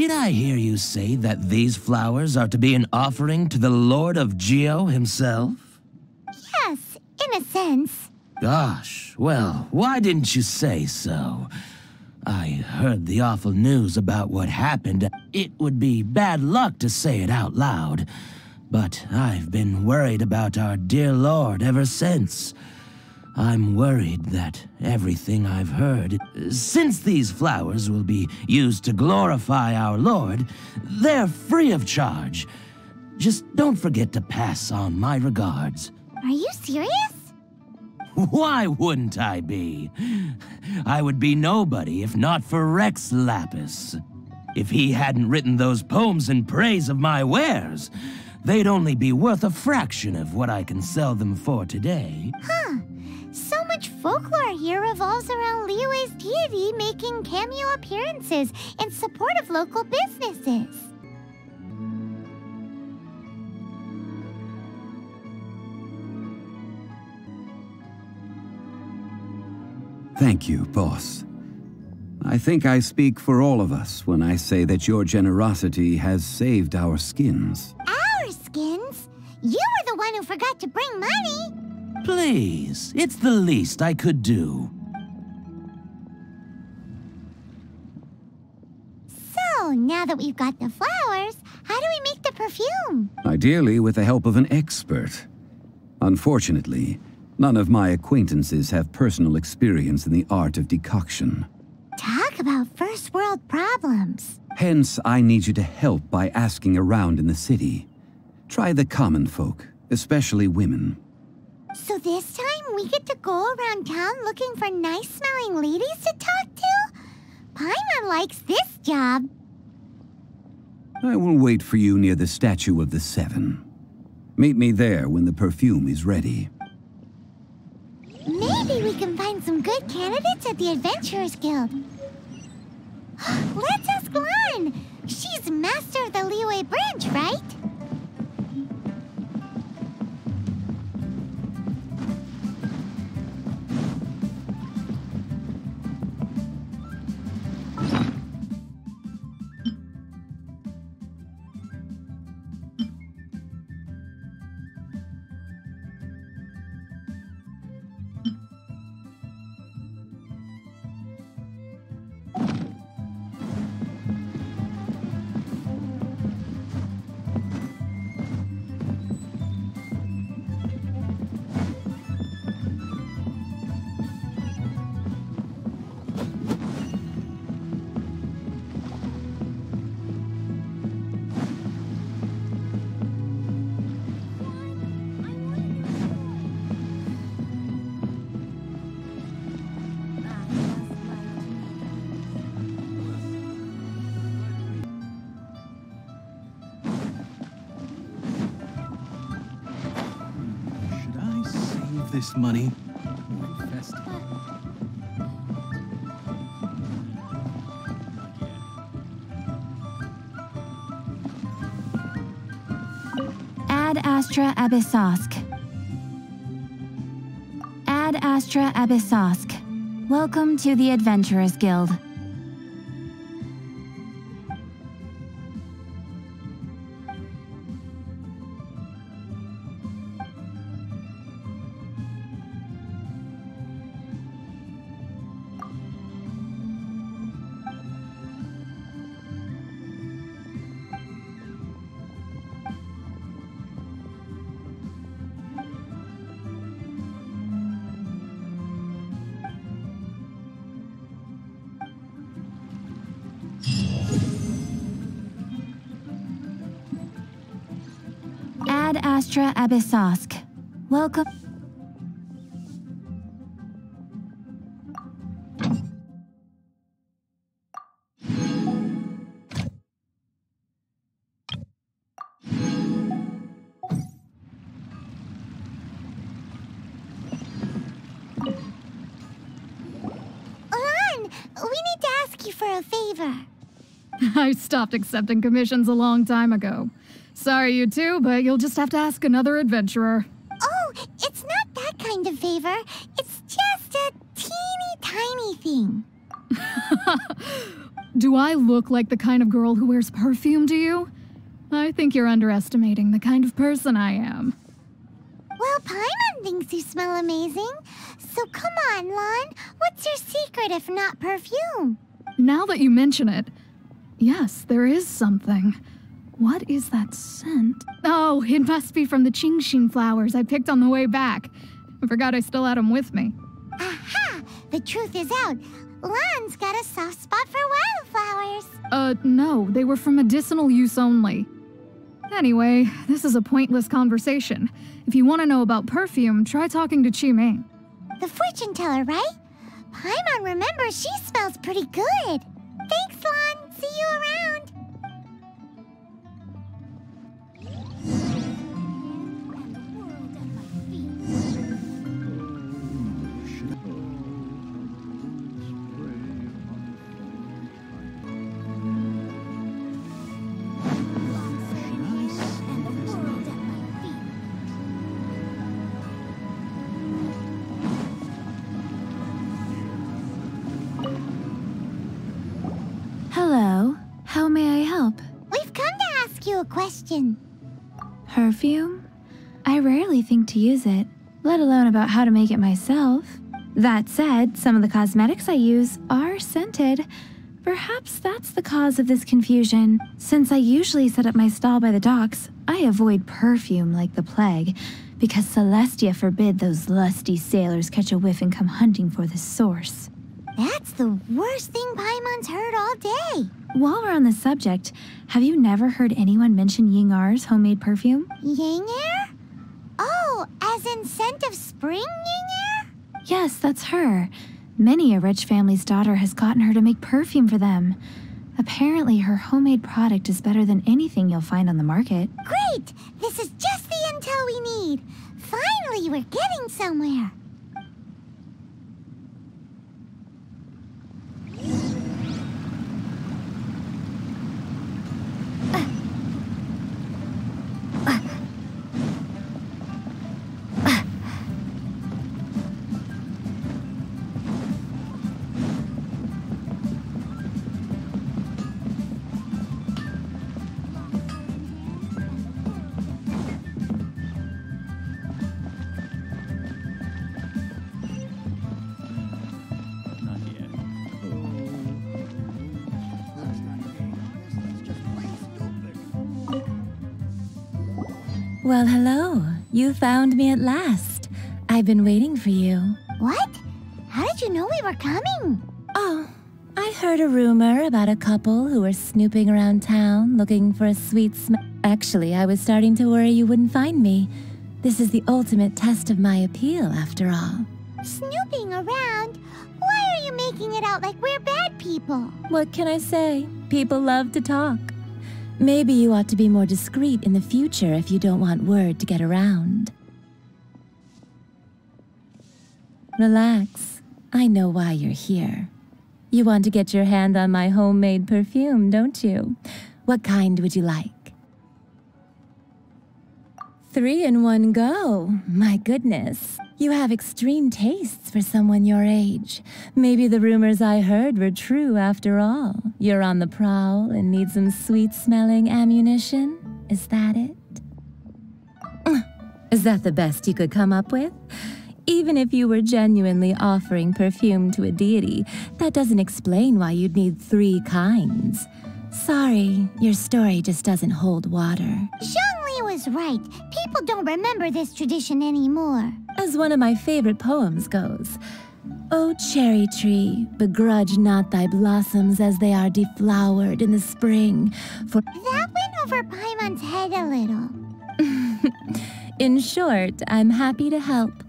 Did I hear you say that these flowers are to be an offering to the Lord of Xiao himself? Yes, in a sense. Gosh, well, why didn't you say so? I heard the awful news about what happened. It would be bad luck to say it out loud, but I've been worried about our dear Lord ever since. I'm worried that everything I've heard, since these flowers will be used to glorify our Lord, they're free of charge. Just don't forget to pass on my regards. Are you serious? Why wouldn't I be? I would be nobody if not for Rex Lapis. If he hadn't written those poems in praise of my wares, they'd only be worth a fraction of what I can sell them for today. Huh. So much folklore here revolves around Liyue's deity making cameo appearances in support of local businesses. Thank you, boss. I think I speak for all of us when I say that your generosity has saved our skins. Our skins? You were the one who forgot to bring money. Please, it's the least I could do. So, now that we've got the flowers, how do we make the perfume? Ideally with the help of an expert. Unfortunately, none of my acquaintances have personal experience in the art of decoction. Talk about first world problems. Hence, I need you to help by asking around in the city. Try the common folk, especially women. So this time we get to go around town looking for nice-smelling ladies to talk to? Paimon likes this job. I will wait for you near the Statue of the Seven. Meet me there when the perfume is ready. Maybe we can find some good candidates at the Adventurers Guild. Let's ask Lan. She's master of the Liyue branch, right? This money or invest it? Ad Astra Abyssosk. Ad Astra Abyssosk. Welcome to the Adventurers Guild. Ad Astra Abyssosk. Welcome. Lan, we need to ask you for a favor. I stopped accepting commissions a long time ago. Sorry, you two, but you'll just have to ask another adventurer. Oh, it's not that kind of favor. It's just a teeny tiny thing. Do I look like the kind of girl who wears perfume to you? I think you're underestimating the kind of person I am. Well, Paimon thinks you smell amazing. So come on, Lon. What's your secret if not perfume? Now that you mention it, yes, there is something. What is that scent? Oh, it must be from the Qingxin flowers I picked on the way back. I forgot I still had them with me. Aha! The truth is out. Lon's got a soft spot for wildflowers. No, they were for medicinal use only. Anyway, this is a pointless conversation. If you want to know about perfume, try talking to Qiming. The fortune teller, right? Paimon remembers she smells pretty good. Thanks, Lon. See you around. Hello. How may I help? We've come to ask you a question. Perfume? I rarely think to use it, let alone about how to make it myself. That said, some of the cosmetics I use are scented. Perhaps that's the cause of this confusion. Since I usually set up my stall by the docks, I avoid perfume like the plague, because Celestia forbid those lusty sailors catch a whiff and come hunting for the source. That's the worst thing Paimon's heard all day. While we're on the subject, have you never heard anyone mention Ying-Ar's homemade perfume? Ying-Er? Oh, as in scent of spring, Ying-Er? Yes, that's her. Many a rich family's daughter has gotten her to make perfume for them. Apparently, her homemade product is better than anything you'll find on the market. Great! This is just the intel we need. Finally, we're getting somewhere. Well, hello. You found me at last. I've been waiting for you. What? How did you know we were coming? Oh, I heard a rumor about a couple who were snooping around town looking for a sweet smell. Actually, I was starting to worry you wouldn't find me. This is the ultimate test of my appeal, after all. Snooping around? Why are you making it out like we're bad people? What can I say? People love to talk. Maybe you ought to be more discreet in the future if you don't want word to get around. Relax. I know why you're here. You want to get your hand on my homemade perfume, don't you? What kind would you like? 3 in one go. My goodness. You have extreme tastes for someone your age. Maybe the rumors I heard were true after all. You're on the prowl and need some sweet-smelling ammunition? Is that it? Is that the best you could come up with? Even if you were genuinely offering perfume to a deity, that doesn't explain why you'd need 3 kinds. Sorry, your story just doesn't hold water. Zhongli was right. People don't remember this tradition anymore. As one of my favorite poems goes, "O cherry tree, begrudge not thy blossoms as they are deflowered in the spring, for..." That went over Paimon's head a little. In short, I'm happy to help.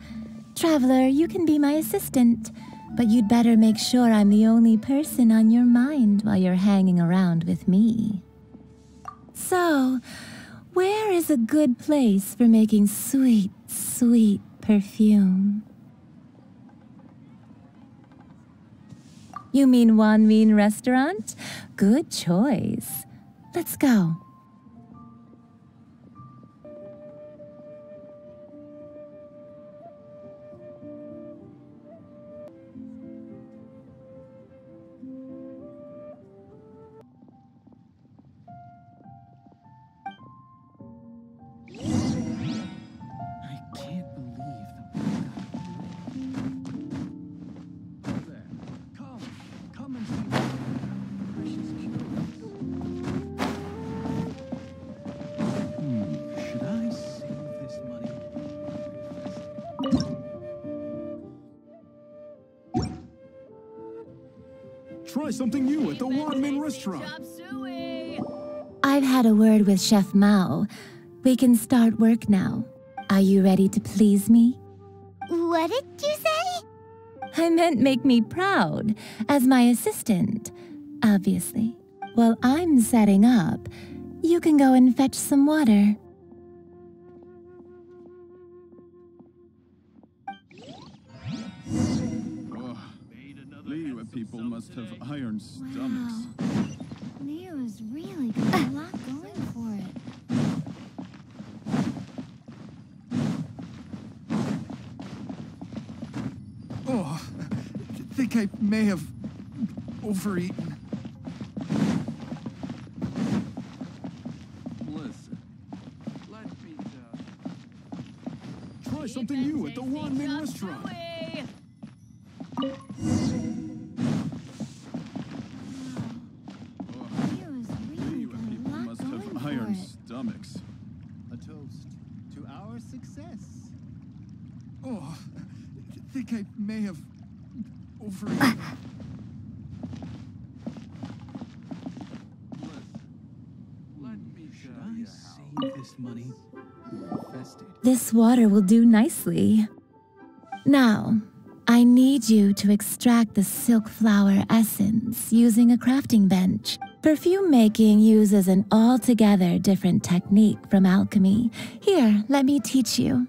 Traveler, you can be my assistant, but you'd better make sure I'm the only person on your mind while you're hanging around with me. So, where is a good place for making sweet, sweet perfume? You mean Wan Min Restaurant? Good choice. Let's go. Try something new at the Wanmin restaurant. I've had a word with Chef Mao. We can start work now. Are you ready to please me? What did you say? I meant make me proud, as my assistant, obviously. While I'm setting up, you can go and fetch some water. Liyue people must have iron stomachs. Liyue has really got a lot going for it. Oh, I think I may have overeaten. Listen, let me try something new at the Wanmin restaurant. Iron stomachs. A toast to our success. Oh, I think I may have overeaten. Should I save this money or invest it? This water will do nicely. Now, I need you to extract the silk flower essence using a crafting bench. Perfume making uses an altogether different technique from alchemy. Here, let me teach you.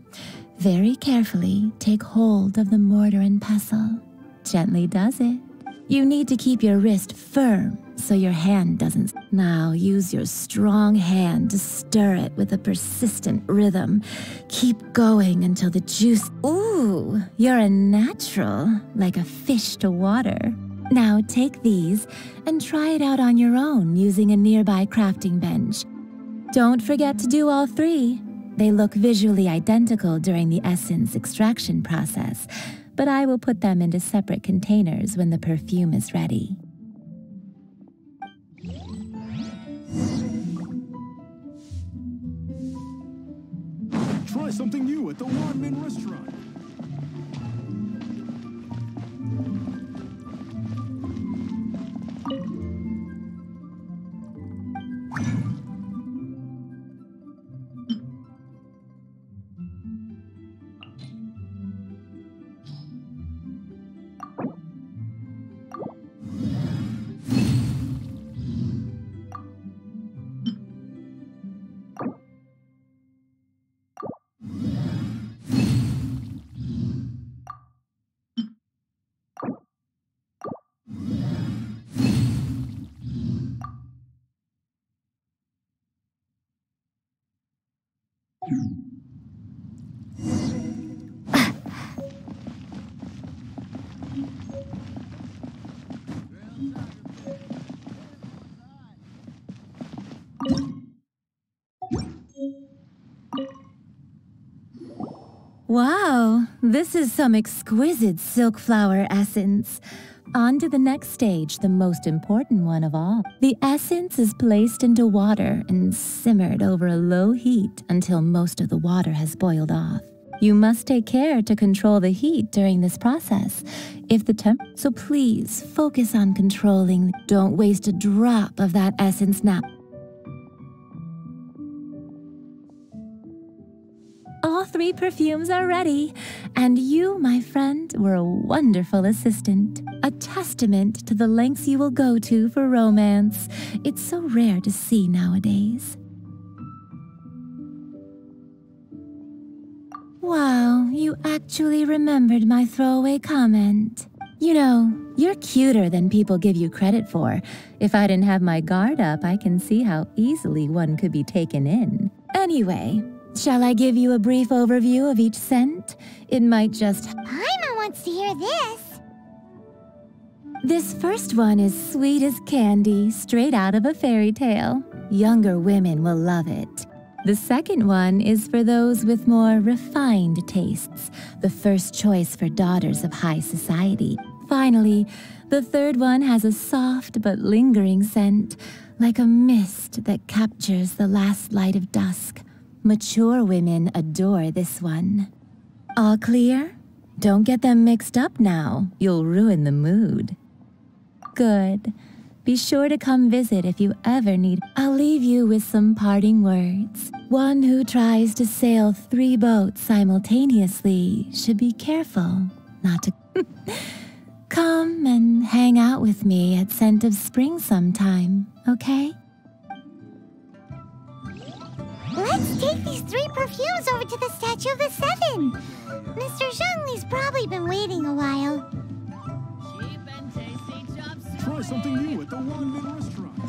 Very carefully, take hold of the mortar and pestle. Gently does it. You need to keep your wrist firm so your hand doesn't. Now use your strong hand to stir it with a persistent rhythm. Keep going until the juice. Ooh, you're a natural, like a fish to water. Now take these and try it out on your own using a nearby crafting bench. Don't forget to do all three. They look visually identical during the essence extraction process, but I will put them into separate containers when the perfume is ready. Try something new at the Wanmin restaurant. Wow, this is some exquisite silk flower essence. On to the next stage, the most important one of all. The essence is placed into water and simmered over a low heat until most of the water has boiled off. You must take care to control the heat during this process. So please focus on controlling. Don't waste a drop of that essence now. All three perfumes are ready, and you, my friend, were a wonderful assistant. A testament to the lengths you will go to for romance. It's so rare to see nowadays. Wow, you actually remembered my throwaway comment. You know, you're cuter than people give you credit for. If I didn't have my guard up, I can see how easily one could be taken in. Anyway, shall I give you a brief overview of each scent? It might just... Paimon wants to hear this. This first one is sweet as candy, straight out of a fairy tale. Younger women will love it. The second one is for those with more refined tastes, the first choice for daughters of high society. Finally, the third one has a soft but lingering scent, like a mist that captures the last light of dusk. Mature women adore this one. All clear? Don't get them mixed up now. You'll ruin the mood. Good. Be sure to come visit if you ever need. I'll leave you with some parting words. One who tries to sail 3 boats simultaneously should be careful not to... Come and hang out with me at Scent of Spring sometime, okay? Let's take these 3 perfumes over to the Statue of the Seven. Mr. Zhongli's probably been waiting a while. Try something new at the Wanmin restaurant.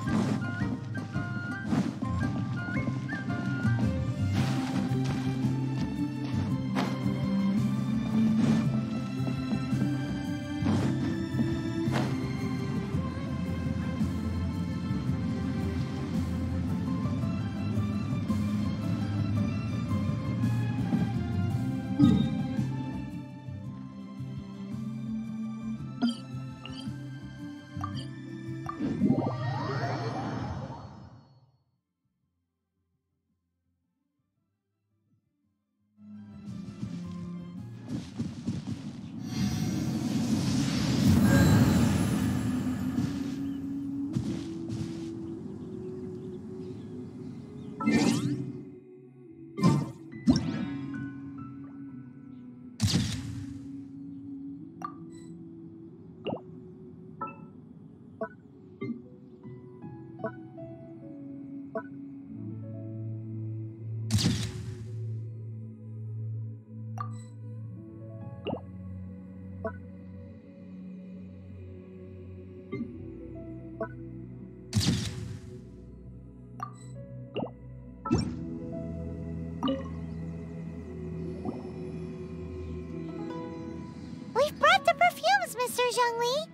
We've brought the perfumes, Mr. Zhongli.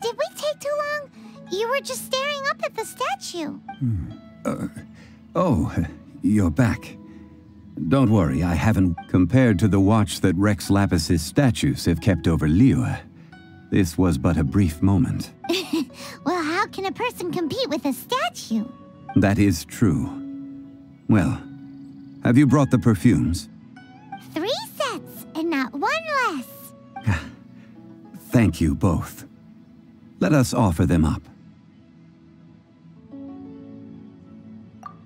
Did we take too long? You were just staring up at the statue. Oh, you're back. Don't worry, I haven't compared to the watch that Rex Lapis's statues have kept over Liyue. This was but a brief moment. Well, how can a person compete with a statue? That is true. Well, have you brought the perfumes? 3 sets, and not 1 less. Thank you both. Let us offer them up.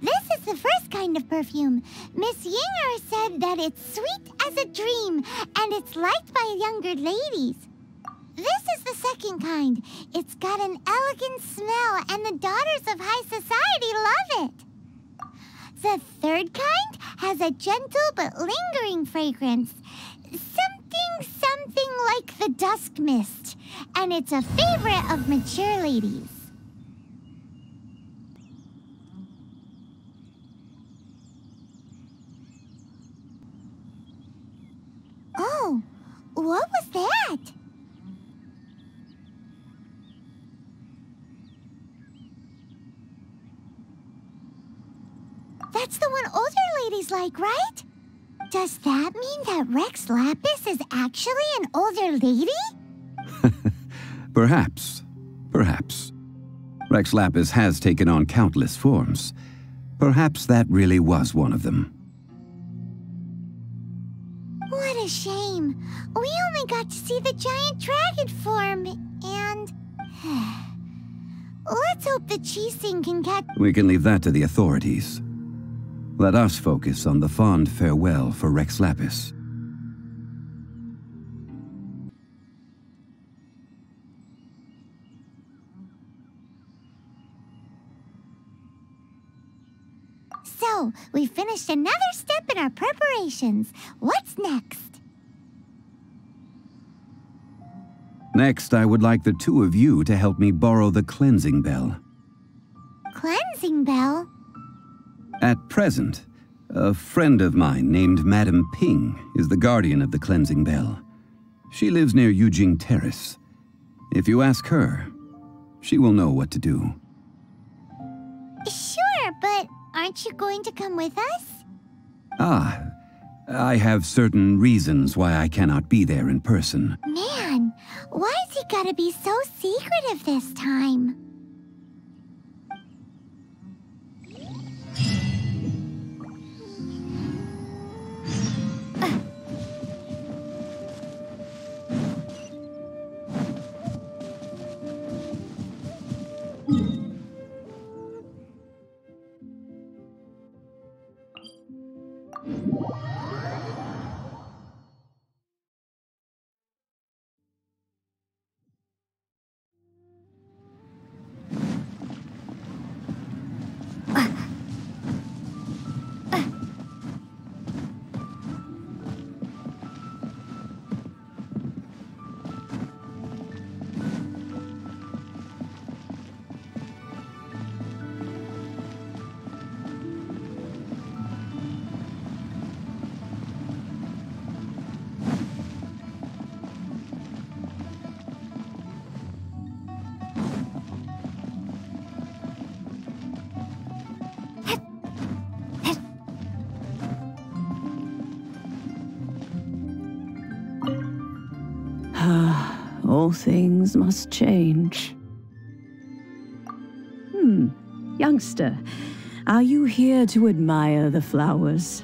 This is the first kind of perfume. Miss Yinger said that it's sweet as a dream, and it's liked by younger ladies. This is the second kind. It's got an elegant smell, and the daughters of high society love it. The third kind has a gentle but lingering fragrance. Something like the dusk mist, and it's a favorite of mature ladies. Oh, what was that? That's the one older ladies like, right? Does that mean that Rex Lapis is actually an older lady? Perhaps. Perhaps. Rex Lapis has taken on countless forms. Perhaps that really was one of them. What a shame. We only got to see the giant dragon form, and... Let's hope the Qixing can catch... We can leave that to the authorities. Let us focus on the fond farewell for Rex Lapis. So, we finished another step in our preparations. What's next? Next, I would like the 2 of you to help me borrow the cleansing bell. Cleansing bell? At present, a friend of mine named Madame Ping is the guardian of the cleansing bell. She lives near Yujing Terrace. If you ask her, she will know what to do. Sure, but aren't you going to come with us? Ah, I have certain reasons why I cannot be there in person. Man, why's he gotta be so secretive this time? All things must change. Youngster, are you here to admire the flowers?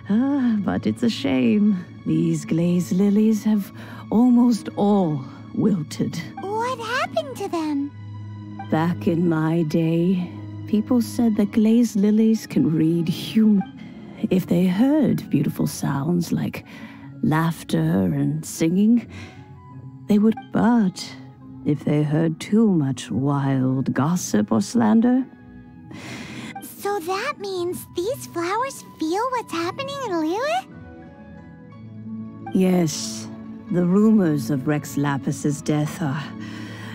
But it's a shame. These glazed lilies have almost all wilted. What happened to them? Back in my day, people said that glazed lilies can read human. If they heard beautiful sounds like laughter and singing, they would. But if they heard too much wild gossip or slander... So that means these flowers feel what's happening in Liyue? Yes, the rumors of Rex Lapis's death are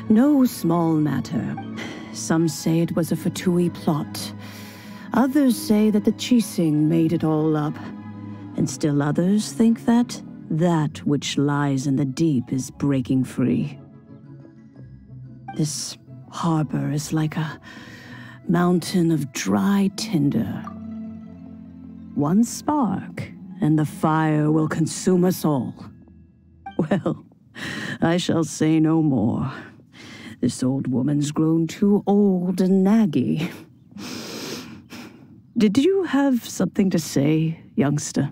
no small matter. Some say it was a Fatui plot. Others say that the Chising made it all up. And still others think that which lies in the deep is breaking free. This harbor is like a mountain of dry tinder. One spark, and the fire will consume us all. Well, I shall say no more. This old woman's grown too old and naggy. Did you have something to say, youngster?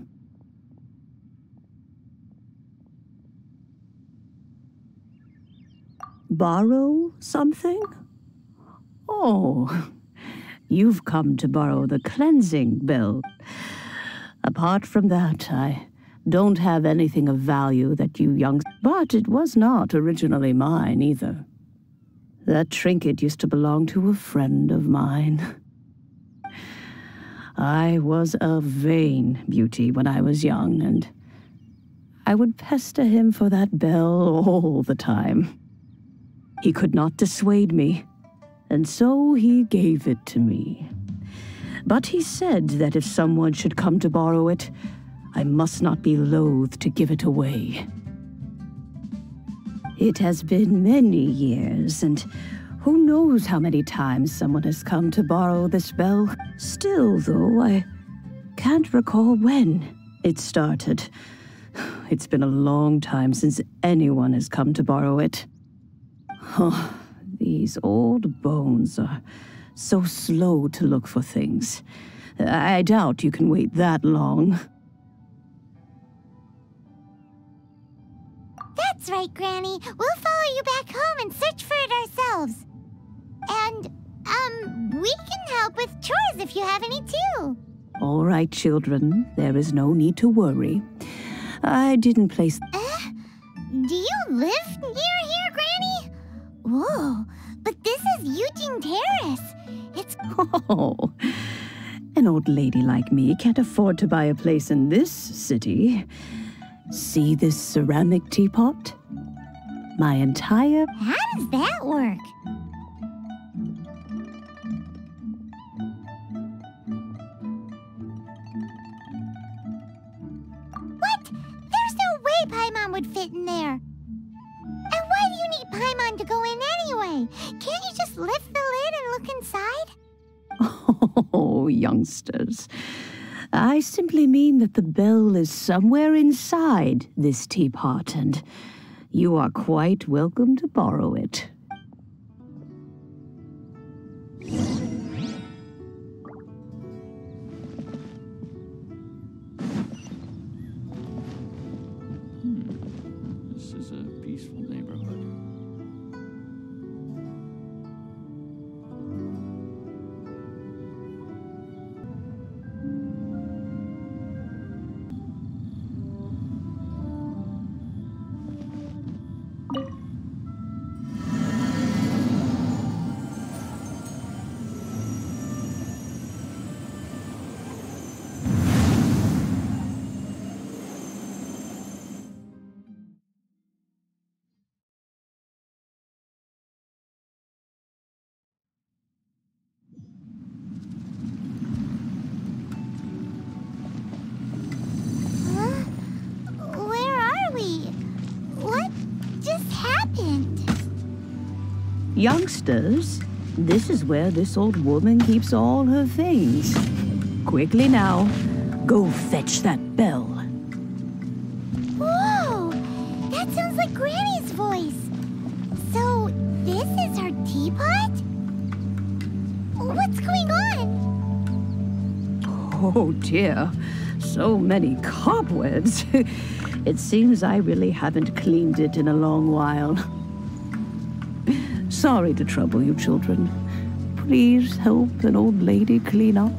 Borrow something? Oh, you've come to borrow the cleansing bell. Apart from that, I don't have anything of value that you young... But it was not originally mine, either. That trinket used to belong to a friend of mine. I was a vain beauty when I was young, and I would pester him for that bell all the time. He could not dissuade me, and so he gave it to me. But he said that if someone should come to borrow it, I must not be loath to give it away. It has been many years, and who knows how many times someone has come to borrow this bell. Still, though, I can't recall when it started. It's been a long time since anyone has come to borrow it. Oh, these old bones are so slow to look for things. I doubt you can wait that long. That's right, Granny. We'll follow you back home and search for it ourselves. And, we can help with chores if you have any too. All right, children. There is no need to worry. I didn't place... Do you live near here, Granny? Whoa, but this is Eugene Terrace. It's... Oh, an old lady like me can't afford to buy a place in this city. See this ceramic teapot? My entire... How does that work? What? There's no way Paimon would fit in there. And why do you need Paimon to go in anyway? Can't you just lift the lid and look inside? Oh, youngsters. I simply mean that the bell is somewhere inside this teapot, and you are quite welcome to borrow it. This is a peaceful neighborhood. Youngsters, this is where this old woman keeps all her things. Quickly now, go fetch that bell. Whoa! That sounds like Granny's voice. So, this is her teapot? What's going on? Oh dear, so many cobwebs. It seems I really haven't cleaned it in a long while. Sorry to trouble you, children. Please help an old lady clean up.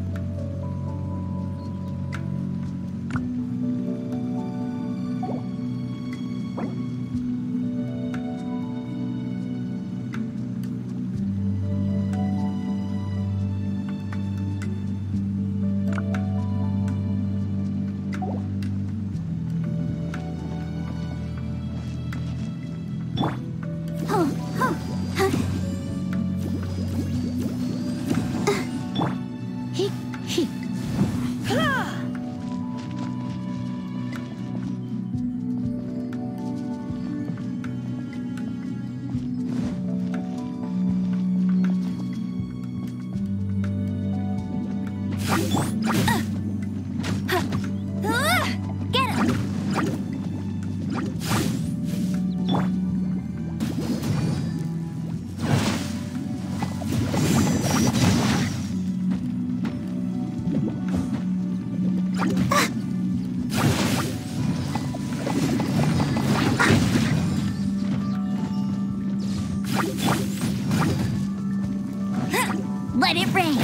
Let it rain.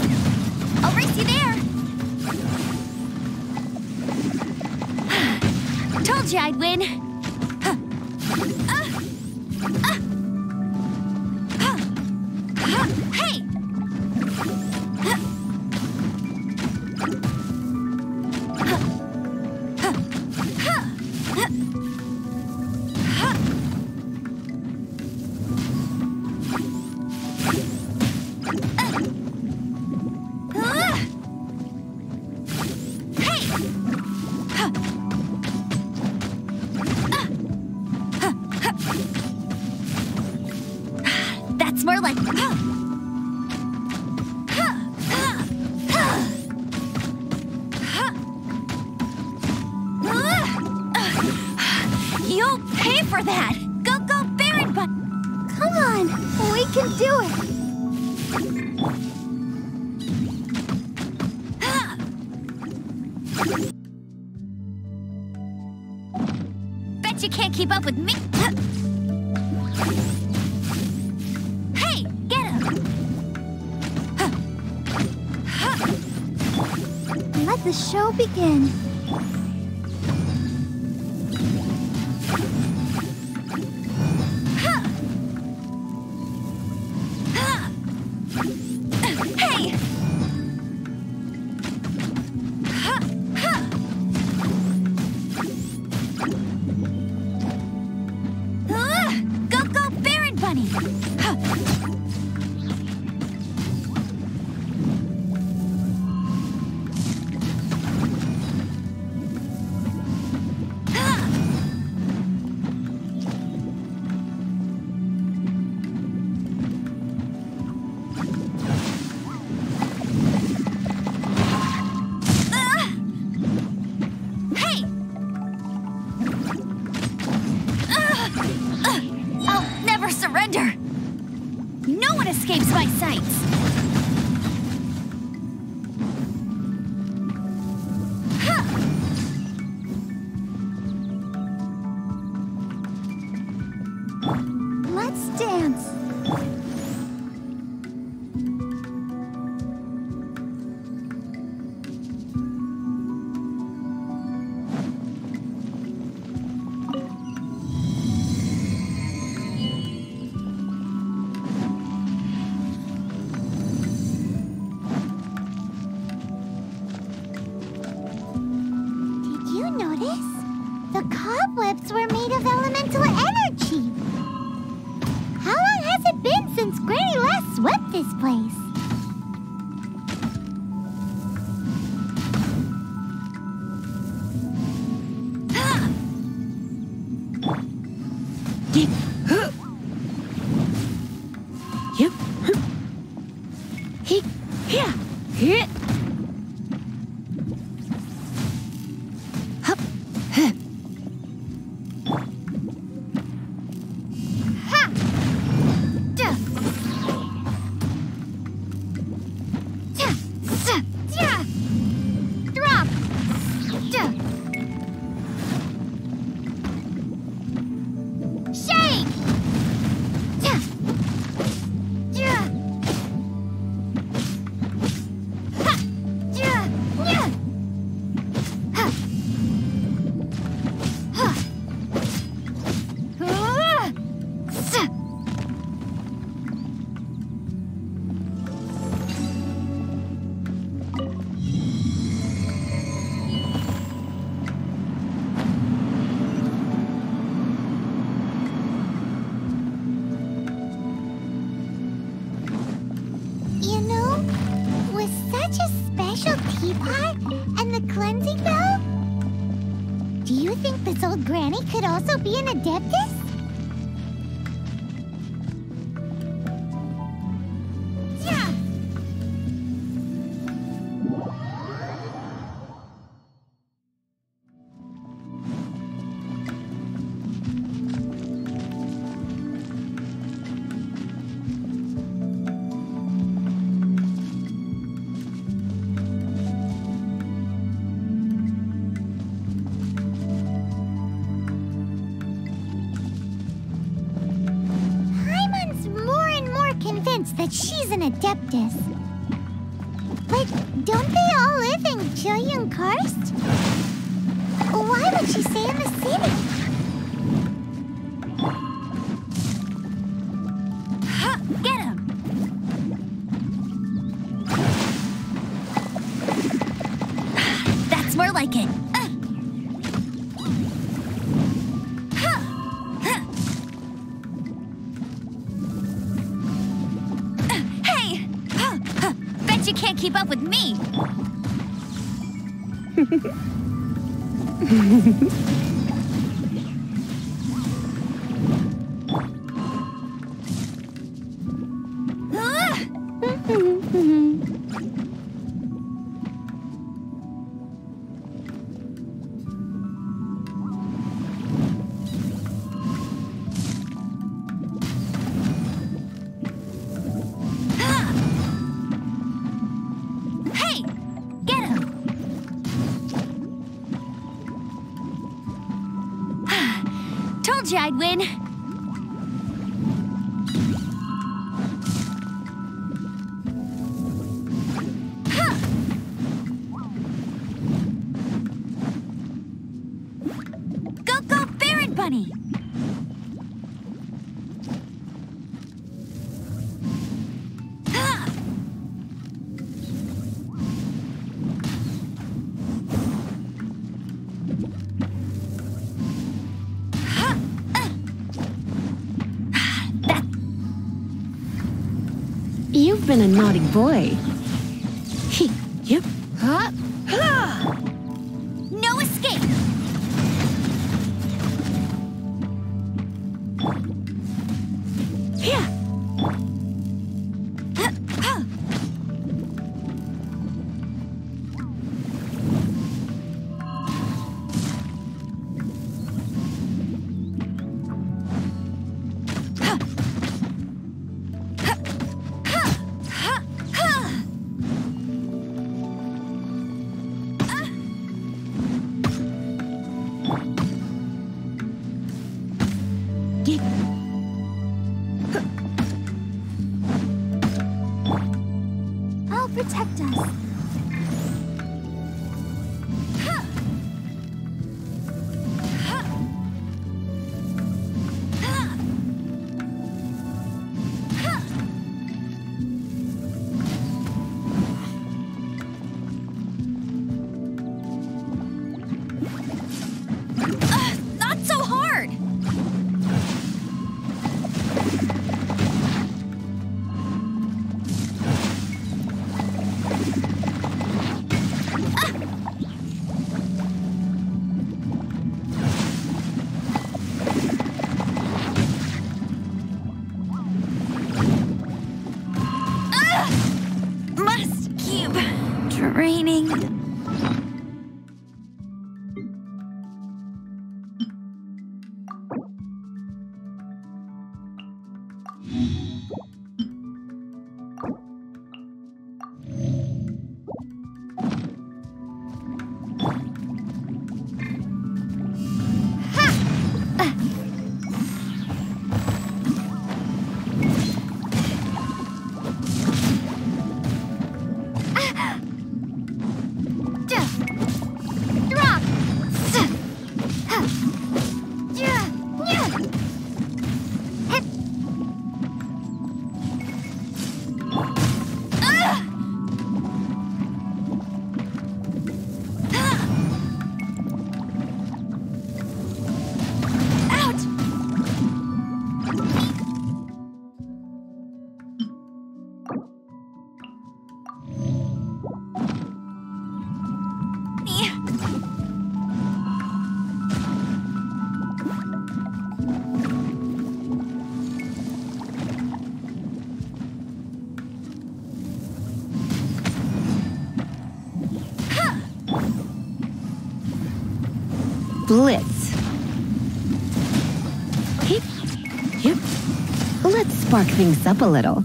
I'll race you there. Told you I'd win. Hey! That's more like... You'll pay for that! Go, Baron, but... Come on, we can do it! Bet you can't keep up with me! Hey, get him! Let the show begin. Hey! Go, Baron Bunny! Hey! I'll never surrender! No one escapes my sights! Let's dance! Did you notice? The cobwebs were made of elemental energy. How long has it been since Granny last swept this place? Granny could also be an Adeptus? Yeah! That she's an Adeptus. But don't they all live in Julian Karst? Why would she stay in the city? Get him! That's more like it. You can't keep up with me. Told you I'd win. Go, go, Baron Bunny! You've been a naughty boy. Yep. No escape! I'll protect us. Not so hard! Must keep training. Blitz. Hip, hip. Let's spark things up a little.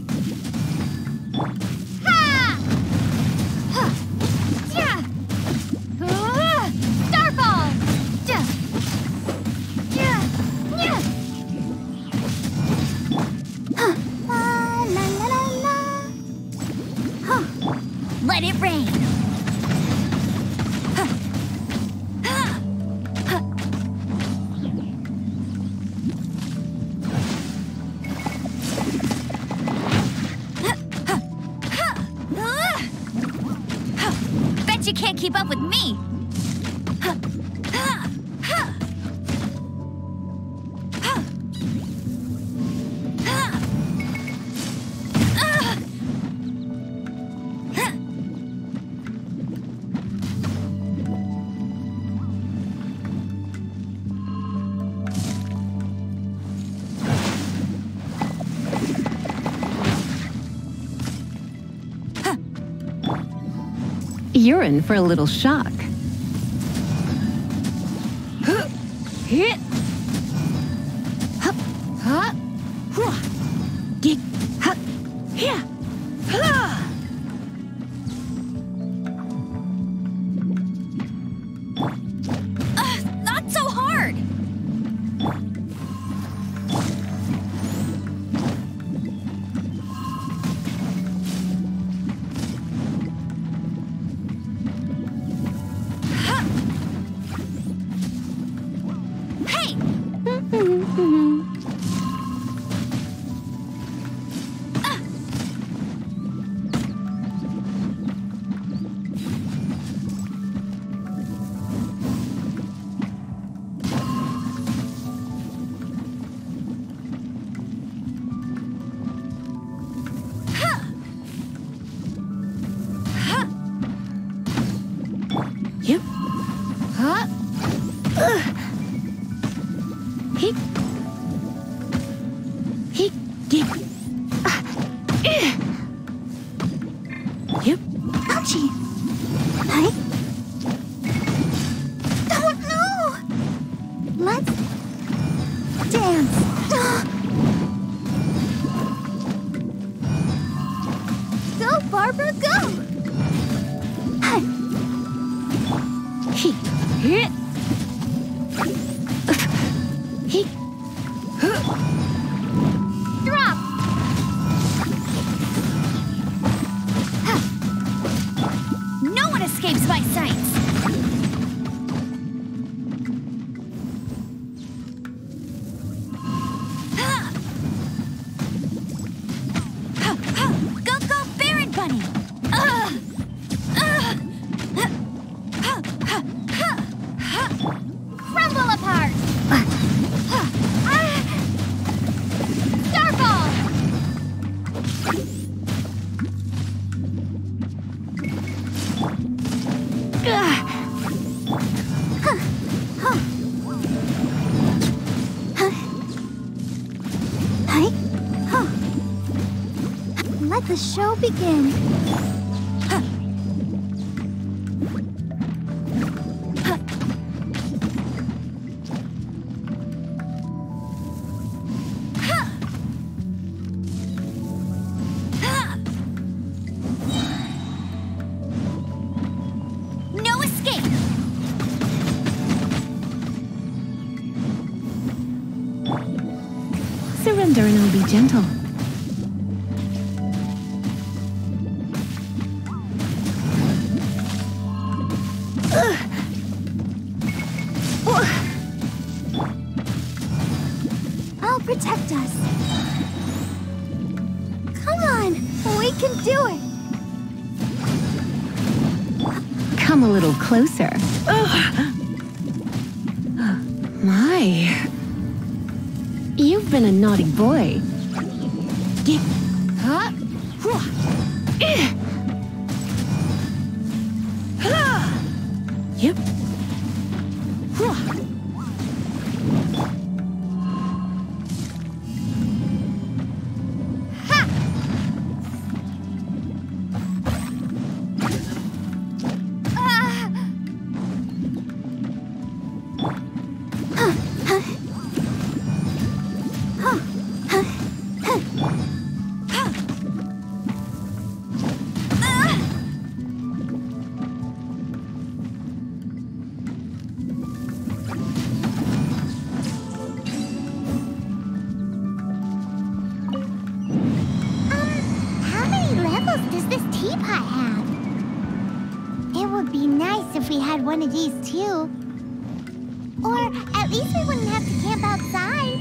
Let it rain. Bet you can't keep up with me. You're in for a little shock. Hit. Dig. Yeah. Not so hard. Hey. Yep. Huh? Hip. Hip. Dig. Yep. Ouchie. Hi. Oh no! Let's dance. Go, Barbara, go! Hip. Hit. Hip. Drop. No one escapes my sights. Go, go, Baron Bunny. Crumble apart. Starfall. Hi. Let the show begin. No escape. Surrender and I'll be gentle. I'll protect us. Come on, we can do it. Come a little closer. My. You've been a naughty boy. Get. Huh? Yep. would be nice if we had one of these too. Or at least we wouldn't have to camp outside.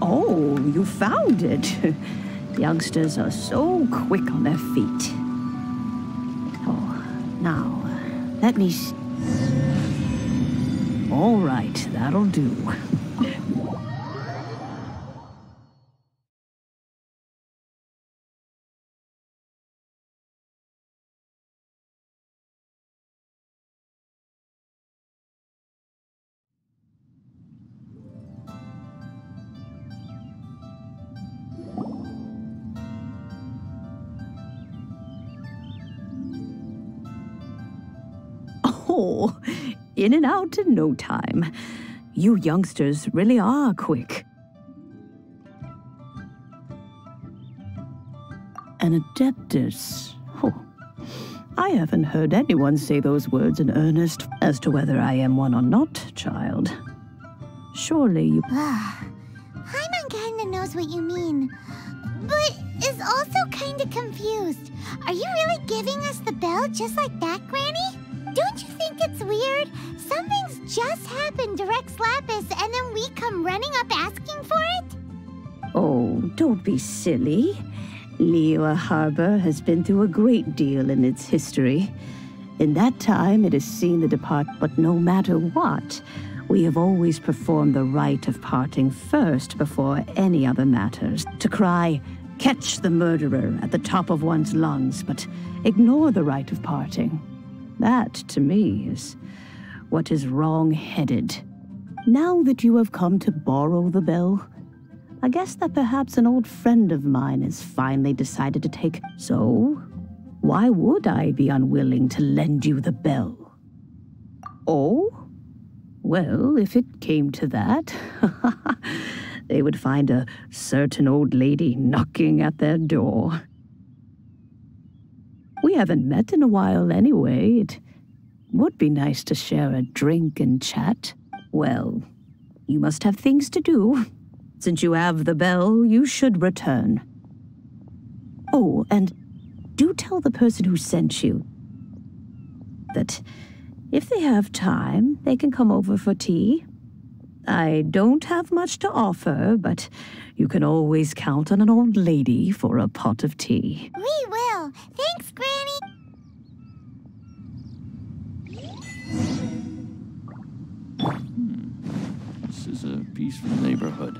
Oh, you found it. Youngsters are so quick on their feet. Oh, now, let me... All right, that'll do. Oh, in and out in no time. You youngsters really are quick. An adeptus. Oh, I haven't heard anyone say those words in earnest. As to whether I am one or not, child. Surely you... Paimon kinda knows what you mean, but is also kinda confused. Are you really giving us the bell just like that, Granny? Don't you think it's weird? Something's just happened to Rex Lapis and then we come running up asking for it? Oh, don't be silly. Liyue Harbor has been through a great deal in its history. In that time, it has seen the depart, but no matter what, we have always performed the rite of parting first before any other matters. To cry, "Catch the murderer," at the top of one's lungs, but ignore the rite of parting. That, to me, is what is wrong-headed. Now that you have come to borrow the bell, I guess that perhaps an old friend of mine has finally decided to take... So, why would I be unwilling to lend you the bell? Oh? Well, if it came to that, they would find a certain old lady knocking at their door. We haven't met in a while anyway. It would be nice to share a drink and chat. Well, you must have things to do. Since you have the bell, you should return. Oh, and do tell the person who sent you that if they have time, they can come over for tea. I don't have much to offer, but you can always count on an old lady for a pot of tea. We will. Thanks, Granny. This is a peaceful neighborhood.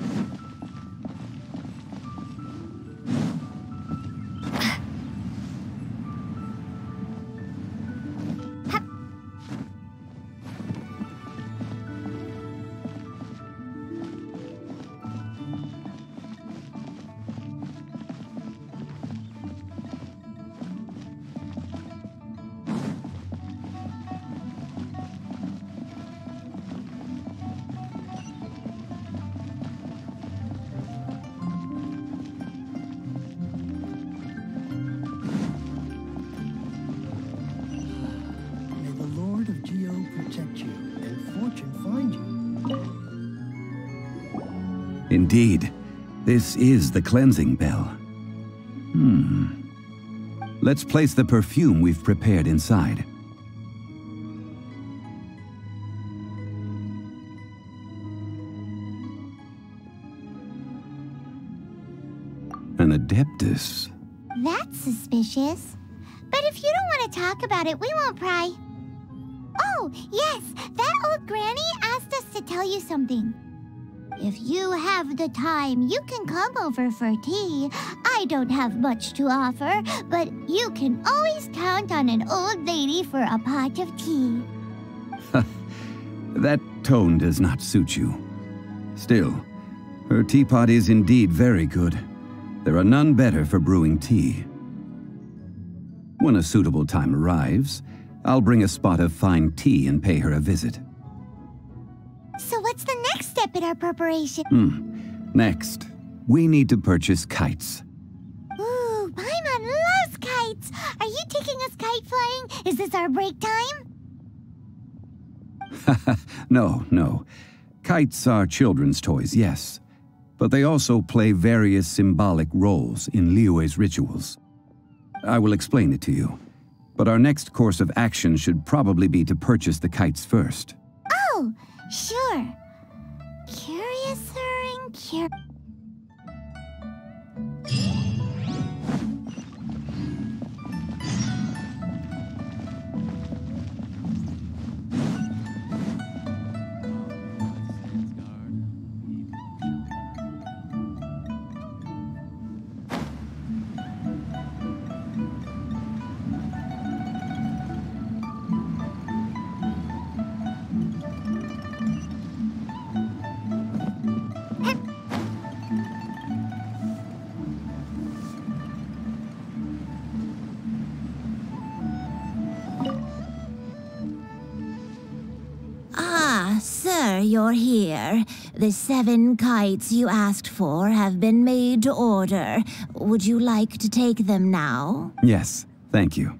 Indeed, this is the cleansing bell. Let's place the perfume we've prepared inside. An adeptus. That's suspicious. But if you don't want to talk about it, we won't pry. Oh, yes, that old granny asked us to tell you something. If you have the time, you can come over for tea. I don't have much to offer, but you can always count on an old lady for a pot of tea. That tone does not suit you. Still, her teapot is indeed very good. There are none better for brewing tea. When a suitable time arrives, I'll bring a spot of fine tea and pay her a visit. So what's the next step in our preparation? Next, we need to purchase kites. Ooh, Paimon loves kites! Are you taking us kite flying? Is this our break time? No, no. Kites are children's toys, yes. But they also play various symbolic roles in Liyue's rituals. I will explain it to you. But our next course of action should probably be to purchase the kites first. Oh, sure. Curiouser and Sir, you're here. The 7 kites you asked for have been made to order. Would you like to take them now? Yes, thank you.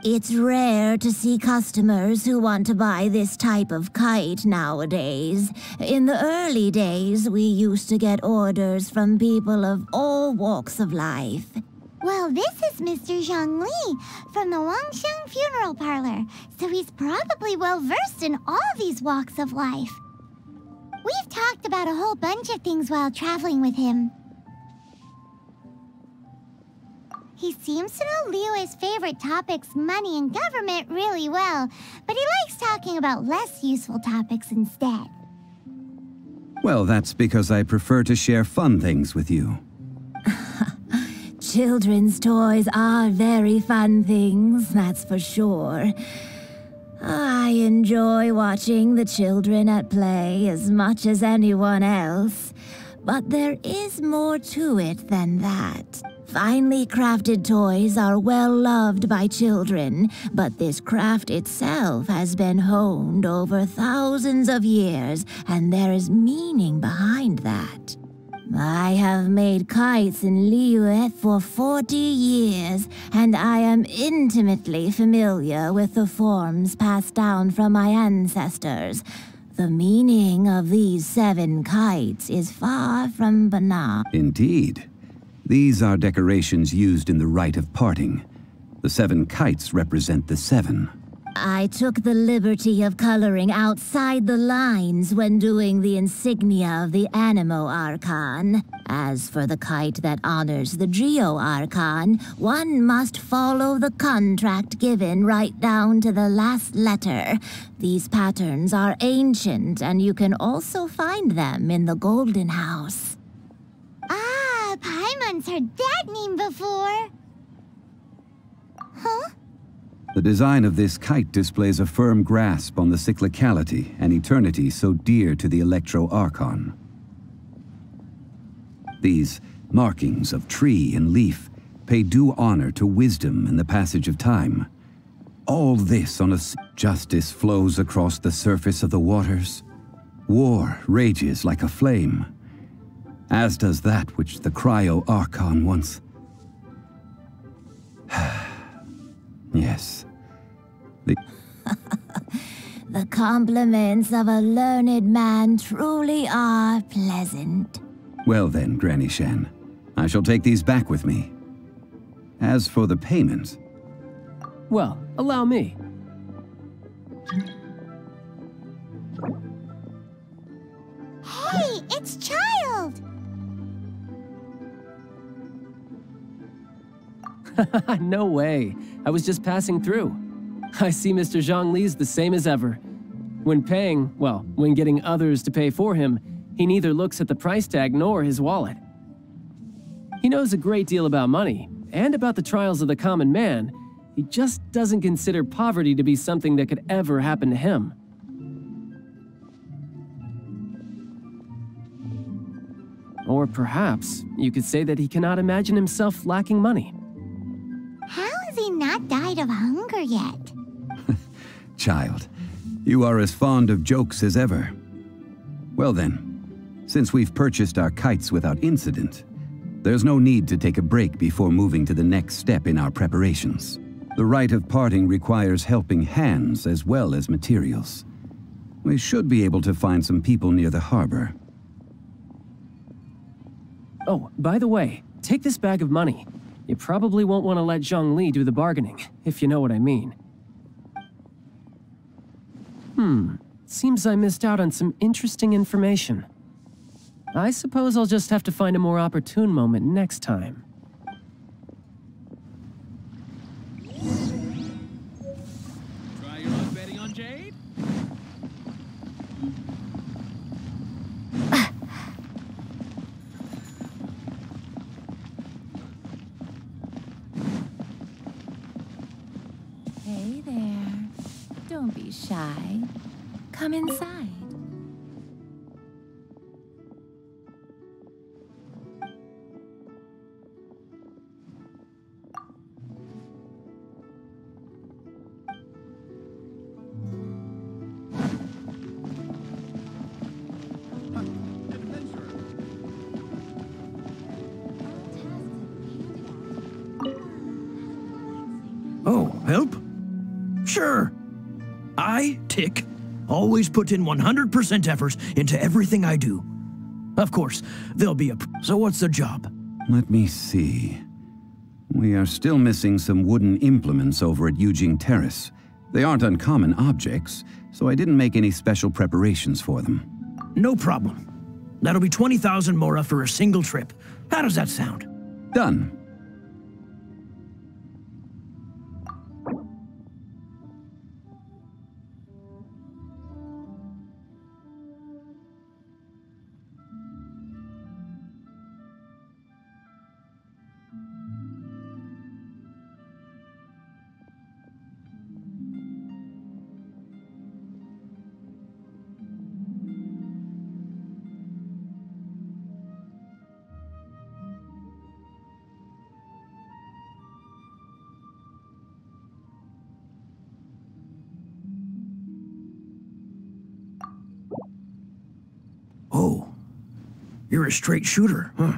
It's rare to see customers who want to buy this type of kite nowadays. In the early days, we used to get orders from people of all walks of life. Well, this is Mr. Zhongli from the Wangsheng Funeral Parlor, so he's probably well-versed in all these walks of life. We've talked about a whole bunch of things while traveling with him. He seems to know Liyue's favorite topics, money and government, really well, but he likes talking about less useful topics instead. Well, that's because I prefer to share fun things with you. Children's toys are very fun things, that's for sure. I enjoy watching the children at play as much as anyone else. But there is more to it than that. Finely crafted toys are well loved by children, but this craft itself has been honed over thousands of years, and there is meaning behind that. I have made kites in Liyue for 40 years, and I am intimately familiar with the forms passed down from my ancestors. The meaning of these 7 kites is far from banal. Indeed. These are decorations used in the rite of parting. The 7 kites represent the 7. I took the liberty of coloring outside the lines when doing the insignia of the Animo Archon. As for the kite that honors the Geo Archon, one must follow the contract given right down to the last letter. These patterns are ancient, and you can also find them in the Golden House. Ah, Paimon's heard that name before. Huh? The design of this kite displays a firm grasp on the cyclicality and eternity so dear to the Electro Archon. These markings of tree and leaf pay due honor to wisdom and the passage of time. All this on a justice flows across the surface of the waters. War rages like a flame, as does that which the Cryo Archon once... Yes. The compliments of a learned man truly are pleasant. Well then, Granny Shen, I shall take these back with me. As for the payment... Well, allow me. Hey, it's Child! No way. I was just passing through. I see Mr. Zhongli's the same as ever. When paying, well, when getting others to pay for him, he neither looks at the price tag nor his wallet. He knows a great deal about money, and about the trials of the common man. He just doesn't consider poverty to be something that could ever happen to him. Or perhaps you could say that he cannot imagine himself lacking money. How has he not died of hunger yet? Child, you are as fond of jokes as ever. Well then, since we've purchased our kites without incident, there's no need to take a break before moving to the next step in our preparations. The rite of parting requires helping hands as well as materials. We should be able to find some people near the harbor. Oh, by the way, take this bag of money. You probably won't want to let Zhongli do the bargaining, if you know what I mean. Seems I missed out on some interesting information. I suppose I'll just have to find a more opportune moment next time. Try your luck betting on Jade? Hey there. Don't be shy. Come inside. Oh, help? Sure. I, Tick, always put in 100% effort into everything I do. Of course, there'll be a... So what's the job? Let me see. We are still missing some wooden implements over at Yujing Terrace. They aren't uncommon objects, so I didn't make any special preparations for them. No problem. That'll be 20,000 mora for a single trip. How does that sound? Done. Oh, you're a straight shooter, huh?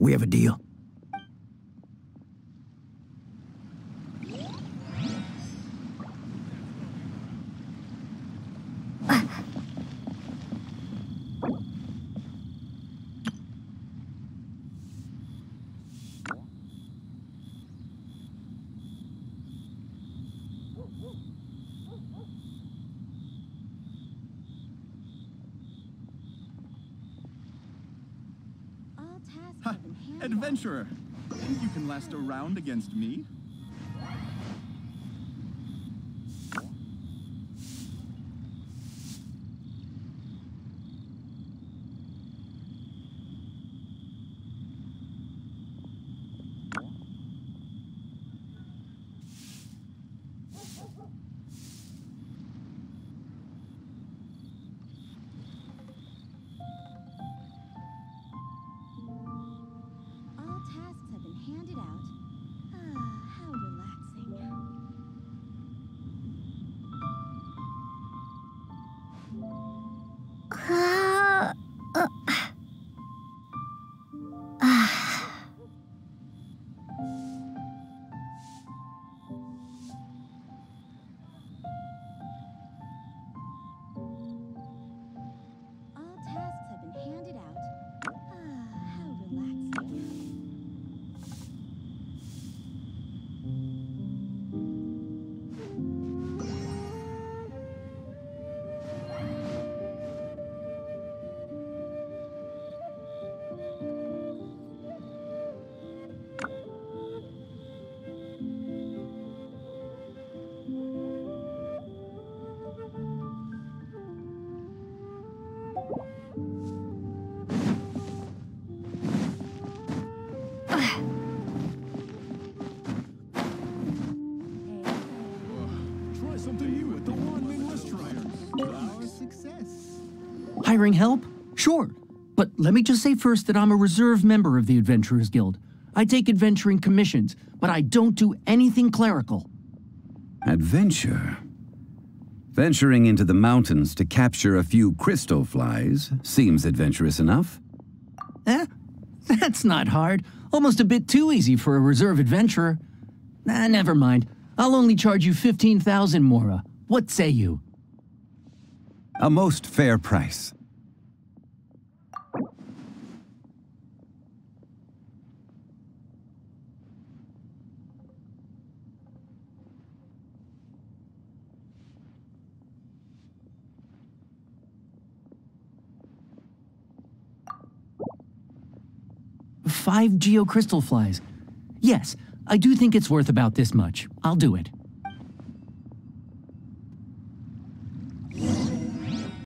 We have a deal. Ha! Adventurer! Think you can last a round against me? Hiring help? Sure. But let me just say first that I'm a reserve member of the Adventurers Guild. I take adventuring commissions, but I don't do anything clerical. Adventure? Venturing into the mountains to capture a few crystal flies seems adventurous enough. That's not hard. Almost a bit too easy for a reserve adventurer. Never mind. I'll only charge you 15,000 Mora. What say you? A most fair price. Five geocrystal flies. Yes, I do think it's worth about this much. I'll do it.